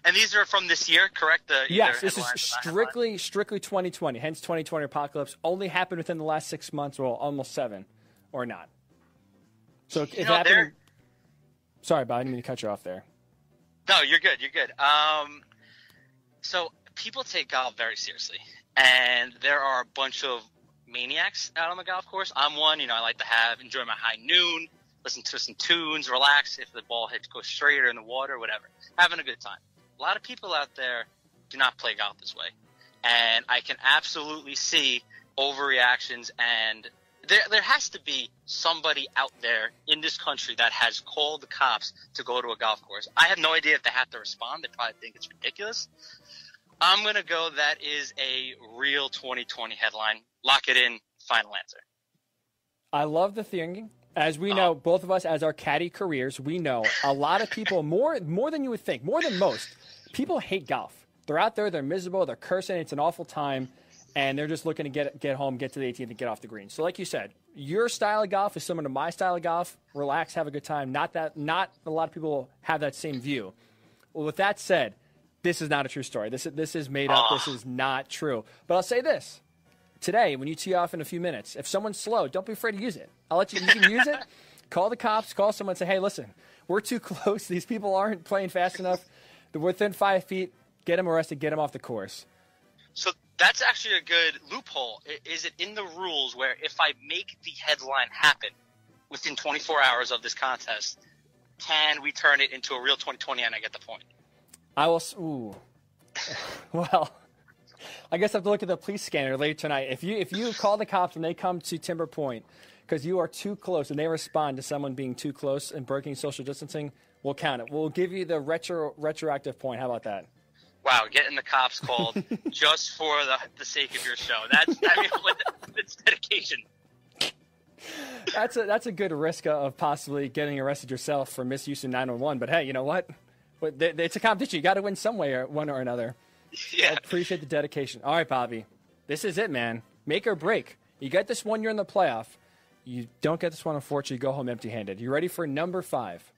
And these are from this year, correct? Yes, this is strictly 2020. Hence, 2020 Apocalypse only happened within the last 6 months, well, almost 7, or not. So if it happened. Sorry, Bob, I didn't mean to cut you off there. No, you're good. You're good. So people take golf very seriously, and there are a bunch of maniacs out on the golf course. I'm one. I like to enjoy my high noon, listen to some tunes, relax. If the ball hits, go straight or in the water, whatever. Having a good time. A lot of people out there do not play golf this way, and I can absolutely see overreactions. And there has to be somebody out there in this country that has called the cops to go to a golf course. I have no idea if they have to respond. They probably think it's ridiculous. I'm going to go that is a real 2020 headline. Lock it in. Final answer. I love the thinking. As we know, both of us, as our caddy careers, we know a lot of people, more than you would think, more than most, people hate golf. They're out there, they're miserable, they're cursing, it's an awful time, and they're just looking to get home, get to the 18th, and get off the green. So like you said, your style of golf is similar to my style of golf. Relax, have a good time. Not a lot of people have that same view. Well, with that said, this is not a true story. This is made up. This is not true. But I'll say this. Today, when you tee off in a few minutes, if someone's slow, don't be afraid to use it. I'll let you can use it. Call the cops, call someone, say, hey, listen, we're too close. These people aren't playing fast enough. They're within 5 feet. Get them arrested. Get them off the course. So that's actually a good loophole. Is it in the rules where if I make the headline happen within 24 hours of this contest, can we turn it into a real 2020 and I get the point? I will. Ooh. Well, I guess I have to look at the police scanner later tonight. If you call the cops and they come to Timber Point because you are too close and they respond to someone being too close and breaking social distancing, we'll count it. We'll give you the retroactive point. How about that? Wow, getting the cops called just for the sake of your show. That's dedication. That's a good risk of possibly getting arrested yourself for misuse of 911. But hey, you know what? It's a competition. You got to win some way, or one or another. Yeah. I appreciate the dedication. All right, Bobby, this is it, man. Make or break. You get this one, you're in the playoff. You don't get this one, unfortunately, you go home empty-handed. You ready for number 5?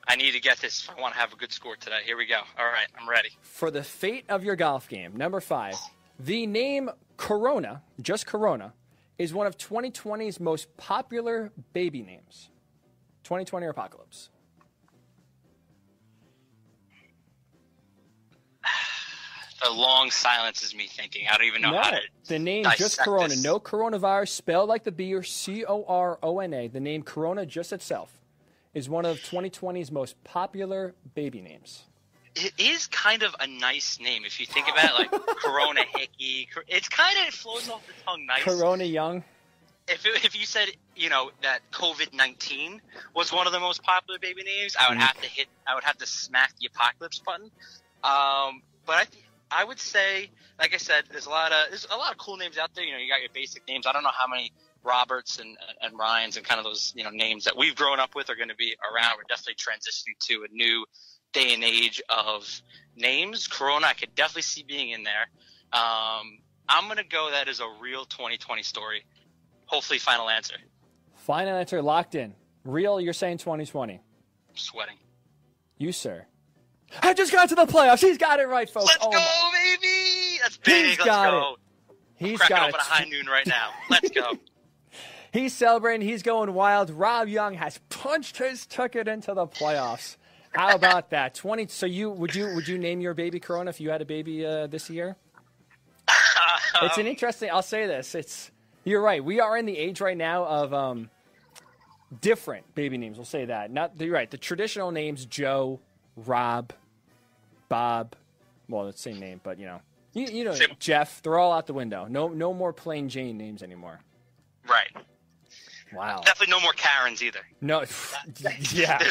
I need to get this if I want to have a good score today. Here we go. All right, I'm ready. For the fate of your golf game, number 5, the name Corona, just Corona, is one of 2020's most popular baby names. 2020 or Apocalypse. The long silence is me thinking. I don't even know how to. The name just Corona. This. No coronavirus, spelled like the beer, Corona. The name Corona just itself is one of 2020's most popular baby names. It is kind of a nice name if you think about it, like Corona Hickey. It's kind of, it flows off the tongue nice. Corona Young. If you said, that COVID-19 was one of the most popular baby names, I would have to smack the apocalypse button. But I would say, like I said, there's a lot of cool names out there. You got your basic names. I don't know how many Roberts and Ryans and kind of those, names that we've grown up with are going to be around. We're definitely transitioning to a new day and age of names. Corona, I could definitely see being in there. I'm going to go that as a real 2020 story. Hopefully final answer. Final answer locked in. Real, you're saying 2020. I'm sweating. You, sir. I just got to the playoffs. He's got it right, folks. Let's go, baby! That's big. Let's go. He's cracking got open a high noon right now. Let's go. He's celebrating. He's going wild. Rob Young has punched his ticket into the playoffs. How about that? 20. So would you name your baby Corona if you had a baby this year? It's an interesting. I'll say this. You're right. We are in the age right now of different baby names. We'll say that. You're right. The traditional names: Joe, Rob, Bob. Well, it's the same name, but you know, Jeff. They're all out the window. No more plain Jane names anymore. Right. Wow. Definitely no more Karens either. No. Yeah.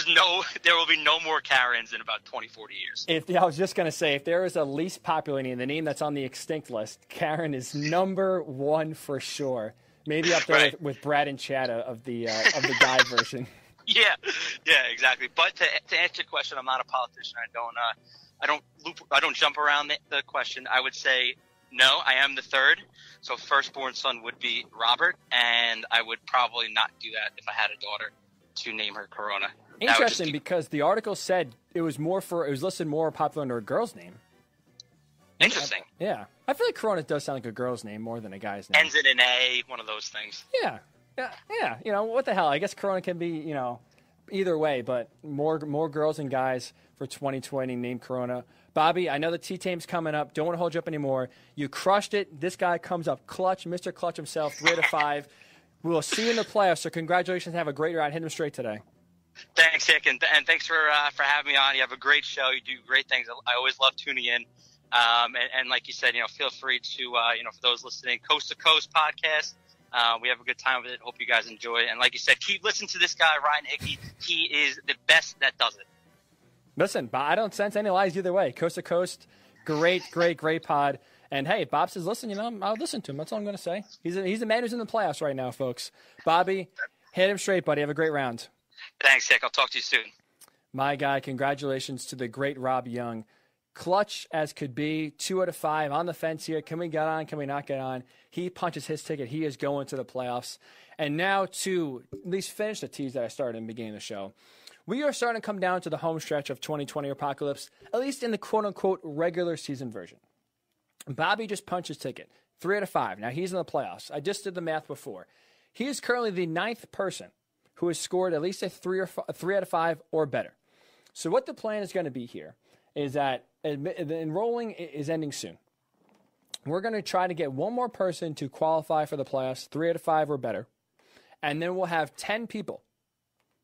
There will be no more Karens in about 20, 40 years. I was just going to say, if there is a least popular name, the name that's on the extinct list, Karen is number 1 for sure. Maybe up there right. with Brad and Chad of the guy version. Yeah, exactly. But to answer your question, I'm not a politician. I don't jump around the question. I would say no. I am the third, so firstborn son would be Robert, and I would probably not do that if I had a daughter to name her Corona. Interesting, because the article said it was listed more popular under a girl's name. Interesting. Yeah, I feel like Corona does sound like a girl's name more than a guy's name. Ends in an A, one of those things. Yeah. What the hell? I guess Corona can be, either way, but more girls and guys for 2020 named Corona. Bobby, I know the T-Tame's coming up. Don't want to hold you up anymore. You crushed it. This guy comes up clutch, Mr. Clutch himself, 3 out of 5. We will see you in the playoffs, so congratulations. Have a great ride. Hit him straight today. Thanks, Hick, and thanks for having me on. You have a great show. You do great things. I always love tuning in. And like you said, feel free to, for those listening, Coast to Coast podcast. We have a good time with it. Hope you guys enjoy it. And like you said, keep listening to this guy, Ryan Hickey. He is the best that does it. Listen, I don't sense any lies either way. Coast to Coast, great pod. And hey, Bob says, listen, I'll listen to him. That's all I'm going to say. He's the man who's in the playoffs right now, folks. Bobby, hit him straight, buddy. Have a great round. Thanks, Hick. I'll talk to you soon. My guy, congratulations to the great Rob Young. Clutch as could be, 2 out of 5 on the fence here. Can we get on? Can we not get on? He punches his ticket. He is going to the playoffs. And now to at least finish the tease that I started in the beginning of the show. We are starting to come down to the home stretch of 2020 Apocalypse, at least in the quote-unquote regular season version. Bobby just punched his ticket, 3 out of 5. Now he's in the playoffs. I just did the math before. He is currently the 9th person who has scored at least a 3 out of 5 or better. So what the plan is going to be here is that the enrolling is ending soon. We're going to try to get one more person to qualify for the playoffs, 3 out of 5 or better. And then we'll have 10 people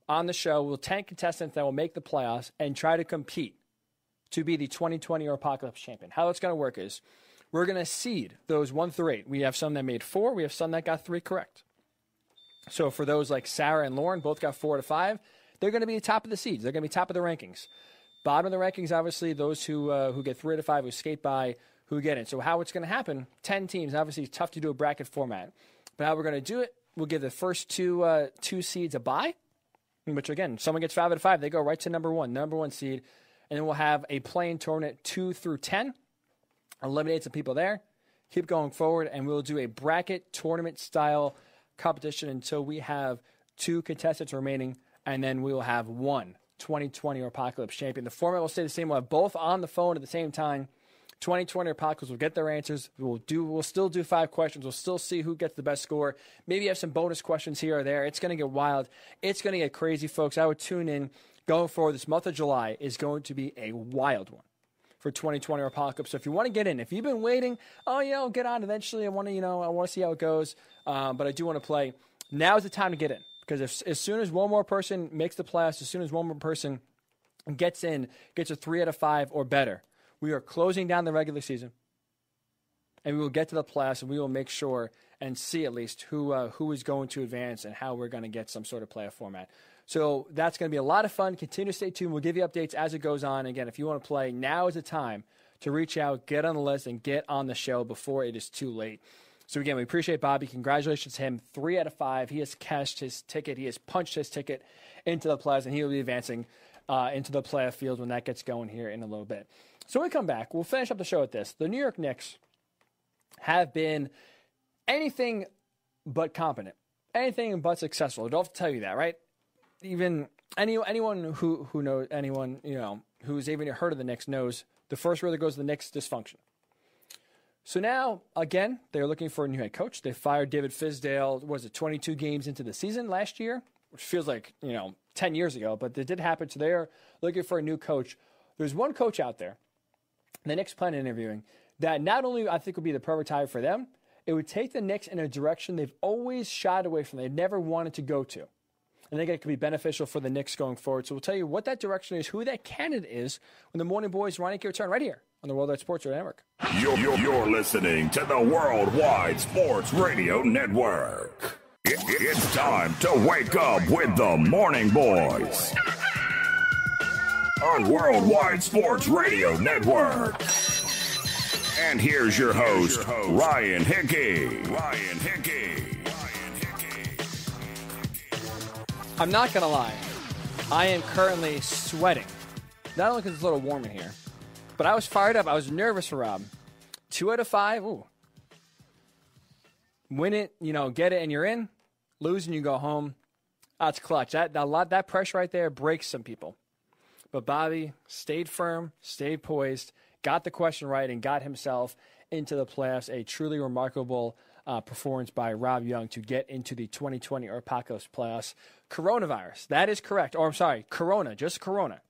on the show. We'll 10 contestants that will make the playoffs and try to compete to be the 2020 Apocalypse champion. How it's going to work is we're going to seed those 1 through 8. We have some that made 4. We have some that got 3 correct. So for those like Sarah and Lauren, both got 4 out of 5, they're going to be top of the seeds. They're going to be top of the rankings. Bottom of the rankings, obviously, those who get 3 out of 5, who skate by, who get it. So how it's going to happen, 10 teams. Obviously, it's tough to do a bracket format. But how we're going to do it, we'll give the first two seeds a bye, which, again, someone gets 5 out of 5, they go right to number one seed. And then we'll have a play-in tournament 2 through 10, eliminate some people there, keep going forward, and we'll do a bracket tournament-style competition until we have 2 contestants remaining, and then we will have 1 2020 Apocalypse champion. The format will stay the same. We'll have both on the phone at the same time. 2020 Apocalypse will get their answers. We'll still do 5 questions. We'll still see who gets the best score. Maybe have some bonus questions here or there. It's going to get wild. It's going to get crazy, folks. I would tune in. Going forward, this month of July is going to be a wild one for 2020 Apocalypse. So if you want to get in, if you've been waiting, I'll get on eventually. I want to see how it goes. But I do want to play. Now is the time to get in, because as soon as one more person makes the playoffs, as soon as one more person gets a 3 out of 5 or better, we are closing down the regular season, and we will get to the playoffs, and we will make sure and see at least who is going to advance and how we're going to get some sort of playoff format. So that's going to be a lot of fun. Continue to stay tuned. We'll give you updates as it goes on. Again, if you want to play, now is the time to reach out, get on the list, and get on the show before it is too late. So again, we appreciate Bobby. Congratulations to him. 3 out of 5. He has cashed his ticket. He has punched his ticket into the playoffs, and he will be advancing into the playoff field when that gets going here in a little bit. So when we come back, we'll finish up the show with this. The New York Knicks have been anything but competent, anything but successful. I don't have to tell you that, right? Even anyone who knows anyone who's even heard of the Knicks knows the first word that goes to the Knicks, dysfunction. So now, again, they're looking for a new head coach. They fired David Fizdale, 22 games into the season last year, which feels like, 10 years ago, but it did happen. So they're looking for a new coach. There's one coach out there, the Knicks plan interviewing, that not only I think would be the perfect hire for them, it would take the Knicks in a direction they've always shied away from, they've never wanted to go to. I think it could be beneficial for the Knicks going forward. So we'll tell you what that direction is, who that candidate is, when the Morning Boys Ronnie K return right here on the Worldwide Sports Radio Network. You're listening to the Worldwide Sports Radio Network. It's time to wake up with the Morning Boys on Worldwide Sports Radio Network. And here's your host, Ryan Hickey. I'm not going to lie. I am currently sweating. Not only because it's a little warm in here, but I was fired up. I was nervous for Rob. 2 out of 5. Ooh. Win it, get it, and you're in. Lose and you go home. That's clutch. That pressure right there breaks some people. But Bobby stayed firm, stayed poised, got the question right, and got himself into the playoffs. A truly remarkable performance by Rob Young to get into the 2020 Apocalypse playoffs. Coronavirus, that is correct. Or I'm sorry, Corona, just Corona,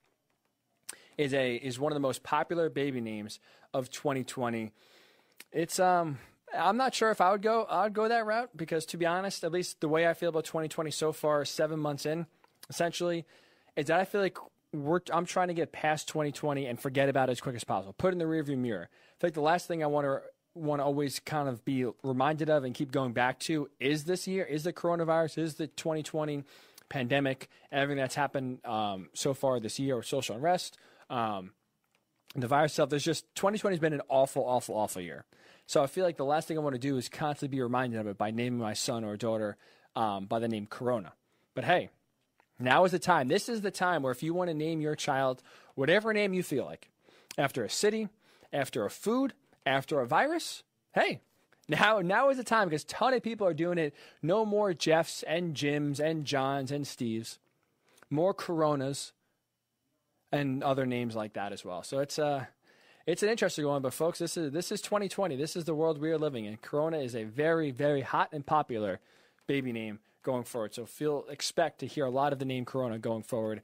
is one of the most popular baby names of 2020. It's I'm not sure if I would go that route, because to be honest, at least the way I feel about 2020 so far, 7 months in, essentially, is that I feel like I'm trying to get past 2020 and forget about it as quick as possible. Put it in the rearview mirror. I feel like the last thing I want to always kind of be reminded of and keep going back to is this year, is the coronavirus, is the 2020 pandemic, everything that's happened so far this year, or social unrest, the virus itself. There's just 2020 has been an awful, awful, awful year. So I feel like the last thing I want to do is constantly be reminded of it by naming my son or daughter by the name Corona. But hey, now is the time. This is the time where if you want to name your child whatever name you feel like, after a city, after a food, after a virus, hey, now is the time, because a ton of people are doing it. No more Jeffs and Jims and Johns and Steves. More Coronas and other names like that as well. So it's an interesting one. But folks, this is 2020. This is the world we are living in. Corona is a very, very hot and popular baby name going forward. So expect to hear a lot of the name Corona going forward.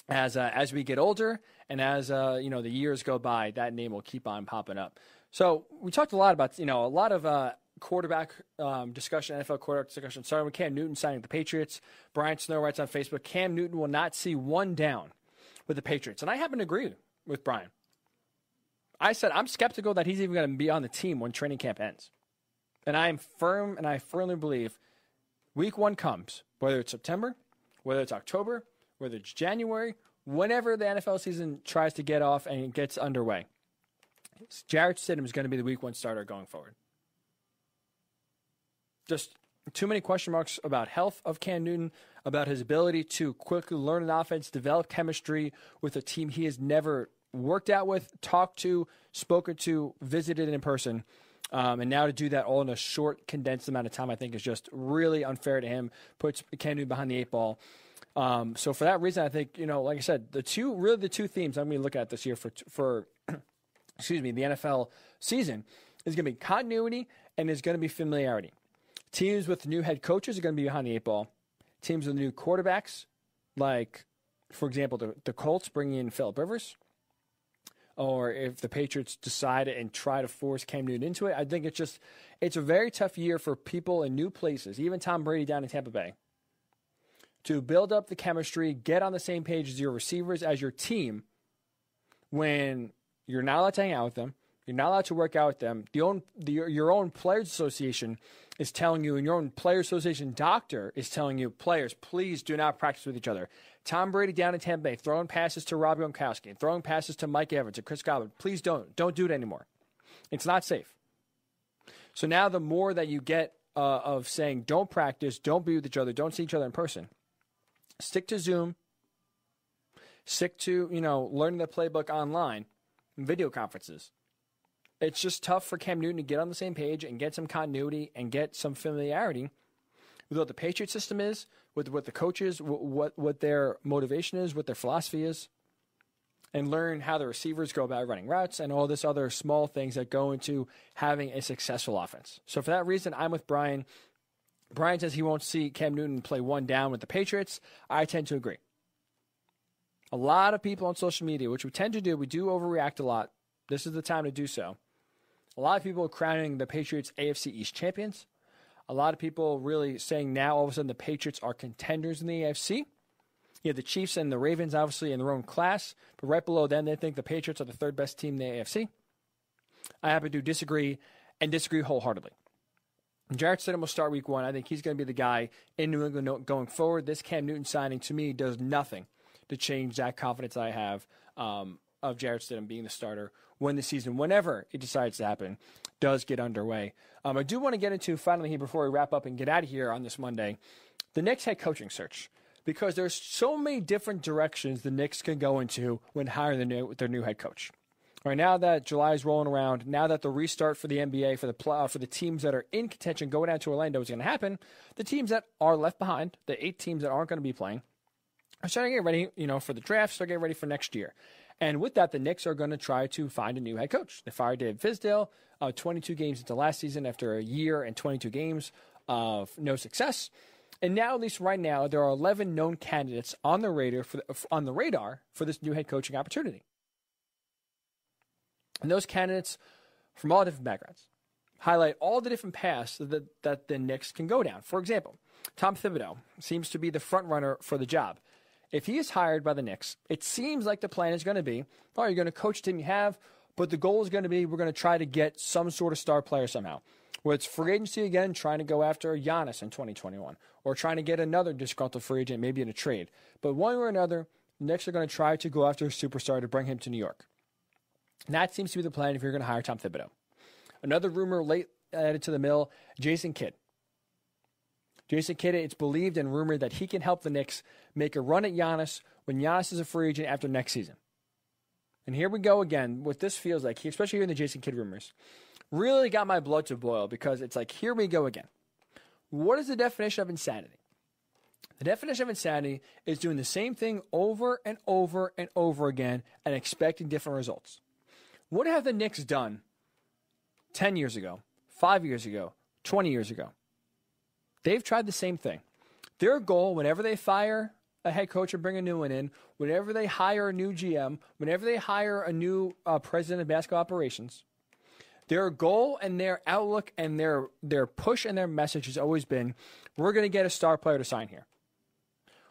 As we get older and as the years go by, that name will keep on popping up. So we talked a lot about a lot of quarterback discussion, NFL quarterback discussion, starting with Cam Newton signing with the Patriots. Brian Snow writes on Facebook, Cam Newton will not see one down with the Patriots. And I happen to agree with Brian. I said I'm skeptical that he's even going to be on the team when training camp ends. And I firmly believe week 1 comes, whether it's September, whether it's October, whether it's January, whenever the NFL season tries to get off and gets underway. Jarrett Stidham is going to be the week 1 starter going forward. Just too many question marks about health of Cam Newton, about his ability to quickly learn an offense, develop chemistry with a team he has never worked out with, talked to, spoken to, visited in person. And now to do that all in a short, condensed amount of time, I think is just really unfair to him, puts Cam Newton behind the 8 ball. So for that reason, I think, like I said, the two themes I'm going to look at this year for the NFL season is going to be continuity and is going to be familiarity. Teams with new head coaches are going to be behind the 8 ball. Teams with new quarterbacks, like, for example, the Colts bringing in Phillip Rivers, or if the Patriots decide and try to force Cam Newton into it, I think it's a very tough year for people in new places, even Tom Brady down in Tampa Bay, to build up the chemistry, get on the same page as your receivers, as your team, when you're not allowed to hang out with them, you're not allowed to work out with them. Your own Players Association is telling you, and your own Players Association doctor is telling you, players, please do not practice with each other. Tom Brady down in Tampa Bay, throwing passes to Rob Gronkowski, throwing passes to Mike Evans and Chris Godwin. Please don't do it anymore. It's not safe. So now the more that you get of saying don't practice, don't be with each other, don't see each other in person, stick to Zoom, stick to, learning the playbook online, video conferences. It's just tough for Cam Newton to get on the same page and get some continuity and get some familiarity with what the Patriot system is, with what the coaches, what their motivation is, what their philosophy is, and learn how the receivers go about running routes and all this other small things that go into having a successful offense. So for that reason, I'm with Brian. Brian says he won't see Cam Newton play 1 down with the Patriots. I tend to agree. A lot of people on social media, which we tend to do, we do overreact a lot. This is the time to do so. A lot of people are crowning the Patriots AFC East champions. A lot of people really saying now all of a sudden the Patriots are contenders in the AFC. You have the Chiefs and the Ravens obviously in their own class, but right below them they think the Patriots are the 3rd best team in the AFC. I happen to disagree and disagree wholeheartedly. Jarrett Stidham will start week 1. I think he's going to be the guy in New England going forward. This Cam Newton signing to me does nothing to change that confidence I have of Jarrett Stidham being the starter when the season, whenever it decides to happen, does get underway. I do want to get into, finally here before we wrap up and get out of here on this Monday, the Knicks head coaching search. Because there's so many different directions the Knicks can go into when hiring their new head coach. All right, now that July is rolling around, now that the restart for the NBA, for the teams that are in contention going down to Orlando is going to happen, the teams that are left behind, the 8 teams that aren't going to be playing, are starting to get ready, for the draft, start getting ready for next year. And with that, the Knicks are going to try to find a new head coach. They fired Dave Fizdale 22 games into last season after a year and 22 games of no success. And now, at least right now, there are 11 known candidates on the radar for this new head coaching opportunity. And those candidates from all different backgrounds highlight all the different paths that the Knicks can go down. For example, Tom Thibodeau seems to be the front runner for the job. If he is hired by the Knicks, it seems like the plan is going to be, you're going to coach the team you have, but the goal is going to be we're going to try to get some sort of star player somehow. Whether it's free agency again, trying to go after Giannis in 2021, or trying to get another disgruntled free agent, maybe in a trade. But one way or another, the Knicks are going to try to go after a superstar to bring him to New York. And that seems to be the plan if you're going to hire Tom Thibodeau. Another rumor late added to the mill, Jason Kidd. Jason Kidd, it's believed and rumored that he can help the Knicks make a run at Giannis when Giannis is a free agent after next season. And here we go again. What this feels like, especially hearing the Jason Kidd rumors, really got my blood to boil because it's like, here we go again. What is the definition of insanity? The definition of insanity is doing the same thing over and over and over again and expecting different results. What have the Knicks done 10 years ago, 5 years ago, 20 years ago? They've tried the same thing. Their goal, whenever they fire a head coach and bring a new one in, whenever they hire a new GM, whenever they hire a new president of basketball operations, their goal and their outlook and their push and their message has always been, we're going to get a star player to sign here.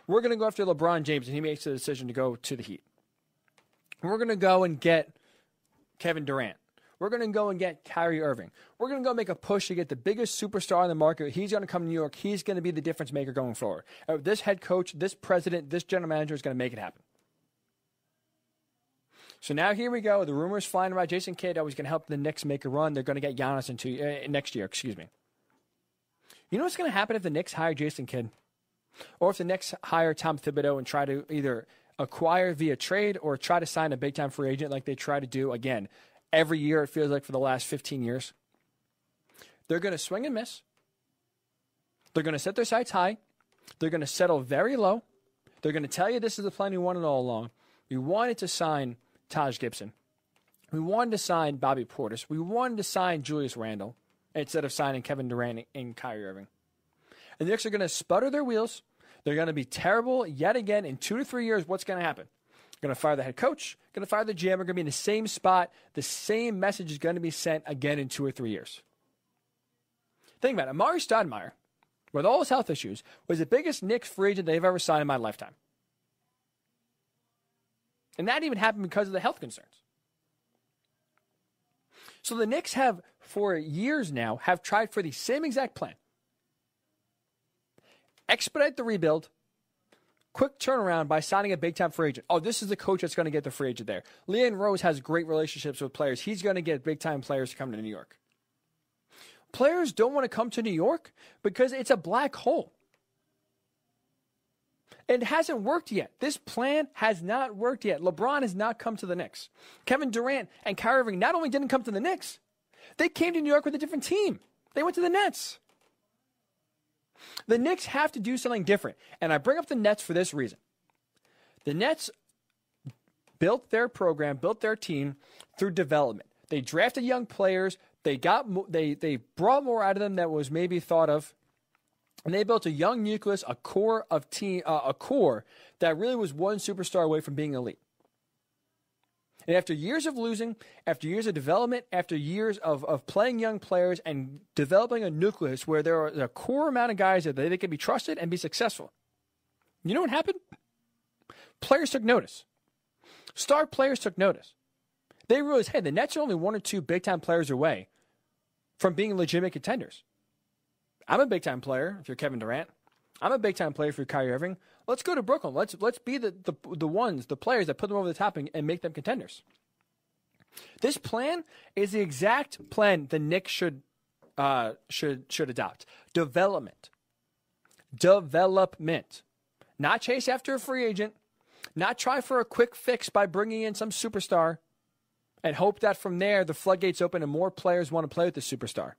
We're going to go after LeBron James, and he makes the decision to go to the Heat. We're going to go and get Kevin Durant. We're going to go and get Kyrie Irving. We're going to go make a push to get the biggest superstar in the market. He's going to come to New York. He's going to be the difference maker going forward. This head coach, this president, this general manager is going to make it happen. So now here we go. The rumors flying around. Jason Kidd was going to help the Knicks make a run. They're going to get Giannis next year. You know what's going to happen if the Knicks hire Jason Kidd? Or if the Knicks hire Tom Thibodeau and try to either acquire via trade or try to sign a big-time free agent like they try to do, again, every year it feels like for the last 15 years. They're going to swing and miss. They're going to set their sights high. They're going to settle very low. They're going to tell you this is the plan we wanted all along. We wanted to sign Taj Gibson. We wanted to sign Bobby Portis. We wanted to sign Julius Randle instead of signing Kevin Durant and Kyrie Irving. And the Knicks are going to sputter their wheels. They're going to be terrible yet again. In 2 to 3 years, what's going to happen? Going to fire the head coach, going to fire the GM. We're going to be in the same spot. The same message is going to be sent again in 2 or 3 years. Think about it. Amari Stoudemire, with all his health issues, was the biggest Knicks free agent they've ever signed in my lifetime. And that even happened because of the health concerns. So the Knicks have, for years now, have tried for the same exact plan. Expedite the rebuild. Quick turnaround by signing a big-time free agent. Oh, this is the coach that's going to get the free agent there. Leon Rose has great relationships with players. He's going to get big-time players to come to New York. Players don't want to come to New York because it's a black hole. It hasn't worked yet. This plan has not worked yet. LeBron has not come to the Knicks. Kevin Durant and Kyrie Irving not only didn't come to the Knicks, they came to New York with a different team. They went to the Nets. The Knicks have to do something different. And I bring up the Nets for this reason. The Nets built their program, built their team through development. They drafted young players. They brought more out of them than was maybe thought of. And they built a young nucleus, a core that really was one superstar away from being elite. And after years of losing, after years of development, after years of playing young players and developing a nucleus where there are a core amount of guys that they can be trusted and be successful, you know what happened? Players took notice. Star players took notice. They realized, hey, the Nets are only 1 or 2 big-time players away from being legitimate contenders. I'm a big-time player if you're Kevin Durant. I'm a big-time player if you're Kyrie Irving. Let's go to Brooklyn. Let's be the players that put them over the top and make them contenders. This plan is the exact plan the Knicks should adopt. Development. Not chase after a free agent. Not try for a quick fix by bringing in some superstar and hope that from there the floodgates open and more players want to play with the superstar.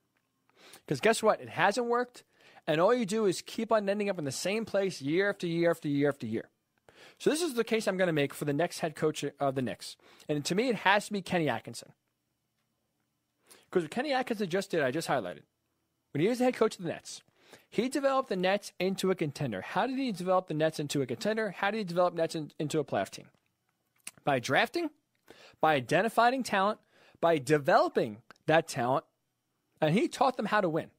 Because guess what? It hasn't worked. And all you do is keep on ending up in the same place year after year after year after year. So this is the case I'm going to make for the next head coach of the Knicks. And to me, it has to be Kenny Atkinson. Because what Kenny Atkinson just did, I just highlighted. When he was the head coach of the Nets, he developed the Nets into a contender. How did he develop the Nets into a contender? How did he develop Nets into a playoff team? By drafting, by identifying talent, by developing that talent, and he taught them how to win.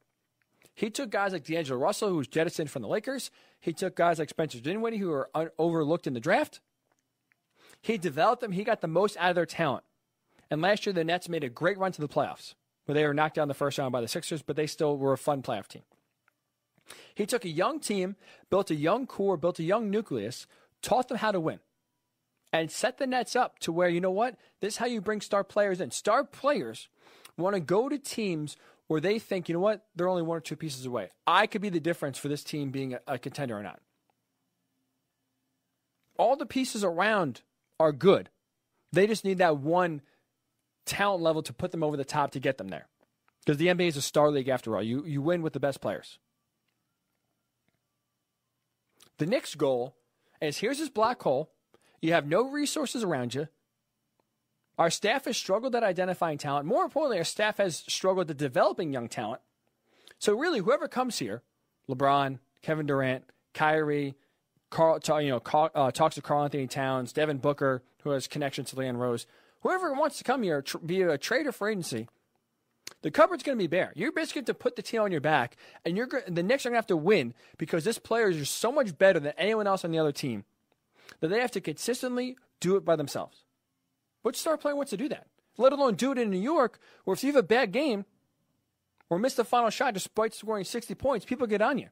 He took guys like D'Angelo Russell, who was jettisoned from the Lakers. He took guys like Spencer Dinwiddie, who were overlooked in the draft. He developed them. He got the most out of their talent. And last year, the Nets made a great run to the playoffs, where they were knocked down the first round by the Sixers, but they still were a fun playoff team. He took a young team, built a young core, built a young nucleus, taught them how to win, and set the Nets up to where, you know what? This is how you bring star players in. Star players want to go to teams where they think, you know what, they're only 1 or 2 pieces away. I could be the difference for this team being a contender or not. All the pieces around are good. They just need that one talent level to put them over the top to get them there. Because the NBA is a star league after all. You win with the best players. The Knicks' goal is, here's this black hole. You have no resources around you. Our staff has struggled at identifying talent. More importantly, our staff has struggled at developing young talent. So really, whoever comes here, LeBron, Kevin Durant, Kyrie, talks to Karl Anthony Towns, Devin Booker, who has connections to Leon Rose. Whoever wants to come here, be a trade or free agency, the cupboard's going to be bare. You're basically going to put the team on your back, and the Knicks are going to have to win because this player is just so much better than anyone else on the other team that they have to consistently do it by themselves. Which star player wants to do that? Let alone do it in New York, where if you have a bad game or miss the final shot despite scoring 60 points, people get on you.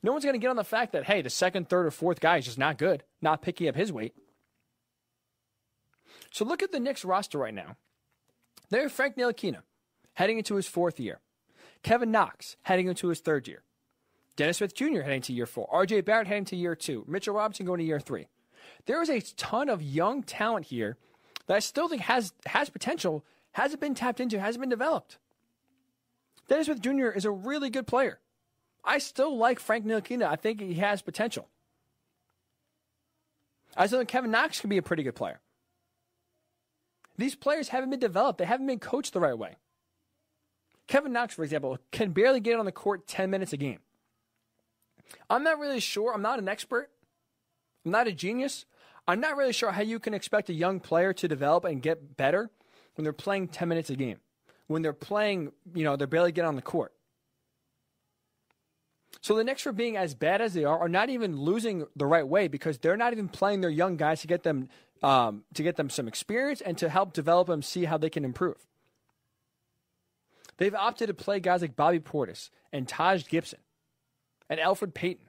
No one's going to get on the fact that, hey, the second, third, or fourth guy is just not good, not picking up his weight. So look at the Knicks roster right now. There's Frank Ntilikina, heading into his 4th year. Kevin Knox, heading into his 3rd year. Dennis Smith Jr. heading to year 4. RJ Barrett heading to year 2. Mitchell Robinson going to year 3. There is a ton of young talent here that I still think has potential, hasn't been tapped into, hasn't been developed. Dennis Smith Jr. is a really good player. I still like Frank Ntilikina. I think he has potential. I still think Kevin Knox can be a pretty good player. These players haven't been developed. They haven't been coached the right way. Kevin Knox, for example, can barely get on the court 10 minutes a game. I'm not really sure. I'm not an expert. I'm not a genius. I'm not really sure how you can expect a young player to develop and get better when they're playing 10 minutes a game. When they're playing, they're barely getting on the court. So the Knicks, for being as bad as they are not even losing the right way because they're not even playing their young guys to get them some experience and to help develop them, see how they can improve. They've opted to play guys like Bobby Portis and Taj Gibson and Elfrid Payton.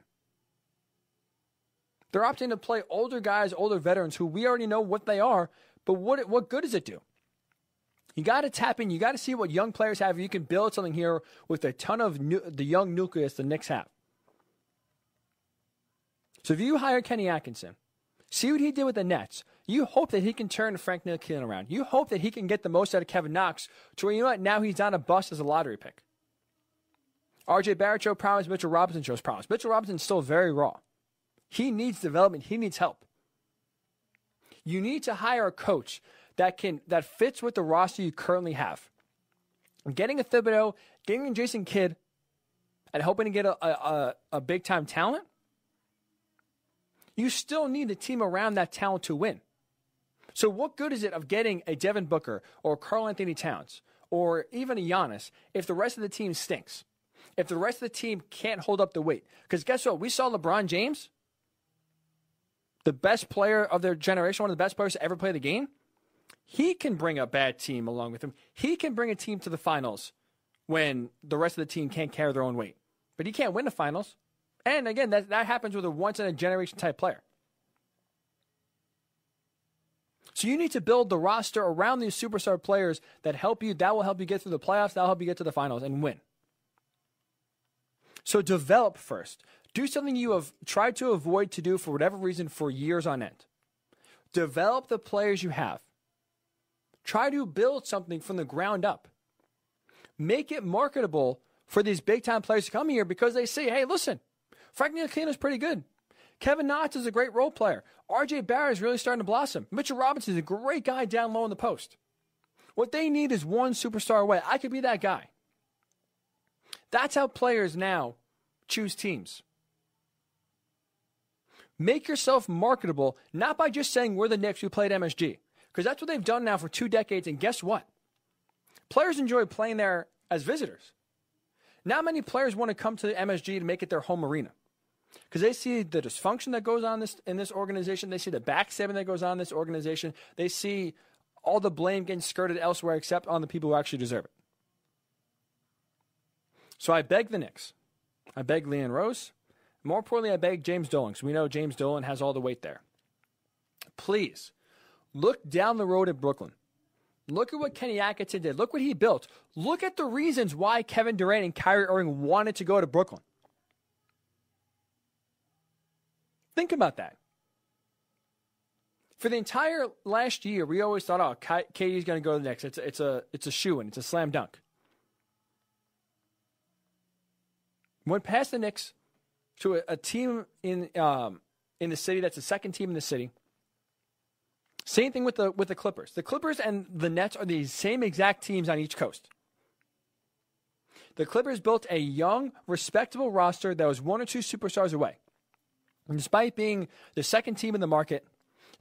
They're opting to play older guys, older veterans who we already know what they are, but what good does it do? You got to tap in. You got to see what young players have. You can build something here with a ton of the young nucleus the Knicks have. So if you hire Kenny Atkinson, see what he did with the Nets. You hope that he can turn Frank Ntilikina around. You hope that he can get the most out of Kevin Knox to where, now he's not a bust as a lottery pick. RJ Barrett showed promise. Mitchell Robinson shows promise. Mitchell Robinson's still very raw. He needs development. He needs help. You need to hire a coach that fits with the roster you currently have. Getting a Thibodeau, getting a Jason Kidd, and hoping to get a big-time talent, you still need the team around that talent to win. So what good is it of getting a Devin Booker or Karl Anthony Towns or even a Giannis if the rest of the team stinks? If the rest of the team can't hold up the weight? Because guess what? We saw LeBron James, the best player of their generation, one of the best players to ever play the game. He can bring a bad team along with him. He can bring a team to the finals when the rest of the team can't carry their own weight. But he can't win the finals. And again, that happens with a once-in-a-generation type player. So you need to build the roster around these superstar players that help you. That will help you get through the playoffs. That will help you get to the finals and win. So develop first. Do something you have tried to avoid to do for whatever reason for years on end. Develop the players you have. Try to build something from the ground up. Make it marketable for these big-time players to come here because they say, hey, listen, Frank Ntilikina is pretty good. Kevin Knox is a great role player. RJ Barrett is really starting to blossom. Mitchell Robinson is a great guy down low in the post. What they need is one superstar away. I could be that guy. That's how players now choose teams. Make yourself marketable, not by just saying we're the Knicks who played MSG. Because that's what they've done now for 2 decades, and guess what? Players enjoy playing there as visitors. Not many players want to come to the MSG to make it their home arena. Because they see the dysfunction that goes on in this organization. They see the backstabbing that goes on in this organization. They see all the blame getting skirted elsewhere except on the people who actually deserve it. So I beg the Knicks. I beg Leon Rose. More importantly, I beg James Dolan, because we know James Dolan has all the weight there. Please, look down the road at Brooklyn. Look at what Kenny Atkinson did. Look what he built. Look at the reasons why Kevin Durant and Kyrie Irving wanted to go to Brooklyn. Think about that. For the entire last year, we always thought, oh, KD's going to go to the Knicks. It's a shoo-in. It's a slam dunk. Went past the Knicks to a team in the city that's the second team in the city. Same thing with the Clippers. The Clippers and the Nets are the same exact teams on each coast. The Clippers built a young, respectable roster that was 1 or 2 superstars away. And despite being the second team in the market,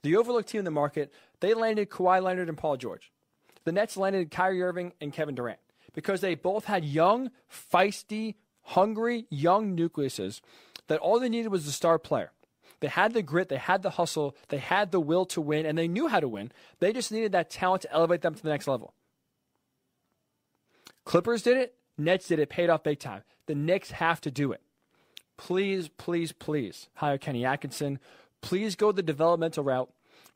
the overlooked team in the market, they landed Kawhi Leonard and Paul George. The Nets landed Kyrie Irving and Kevin Durant because they both had young, feisty, hungry, young nucleuses that all they needed was the star player. They had the grit, they had the hustle, they had the will to win, and they knew how to win. They just needed that talent to elevate them to the next level. Clippers did it. Nets did it. Paid off big time. The Knicks have to do it. Please, please, please hire Kenny Atkinson. Please go the developmental route.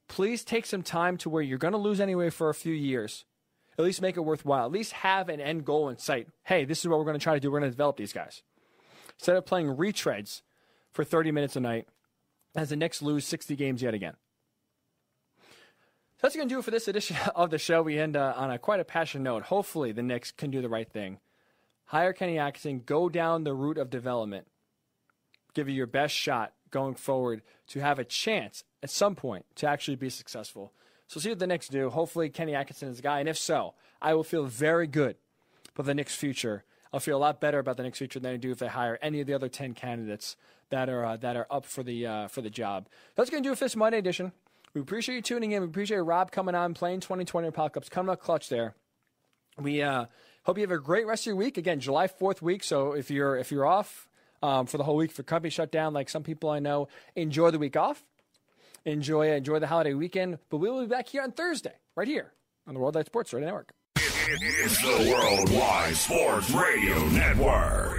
Please take some time to where you're going to lose anyway for a few years. At least make it worthwhile. At least have an end goal in sight. Hey, this is what we're going to try to do. We're going to develop these guys. Instead of playing retreads for 30 minutes a night as the Knicks lose 60 games yet again. So that's going to do it for this edition of the show. We end on quite a passionate note. Hopefully the Knicks can do the right thing. Hire Kenny Atkinson. Go down the route of development. Give you your best shot going forward to have a chance at some point to actually be successful. So see what the Knicks do. Hopefully Kenny Atkinson is the guy. And if so, I will feel very good about the Knicks' future. I'll feel a lot better about the Knicks' future than I do if they hire any of the other 10 candidates that are up for the job. That's going to do it for this Monday edition. We appreciate you tuning in. We appreciate Rob coming on, playing 2020 Apocalypse, coming up clutch there. We hope you have a great rest of your week. Again, July 4th week. So if you're off for the whole week, for company shutdown, like some people I know, enjoy the week off. Enjoy the holiday weekend. But we will be back here on Thursday, right here on the Worldwide Sports Radio Network. It's the Worldwide Sports Radio Network.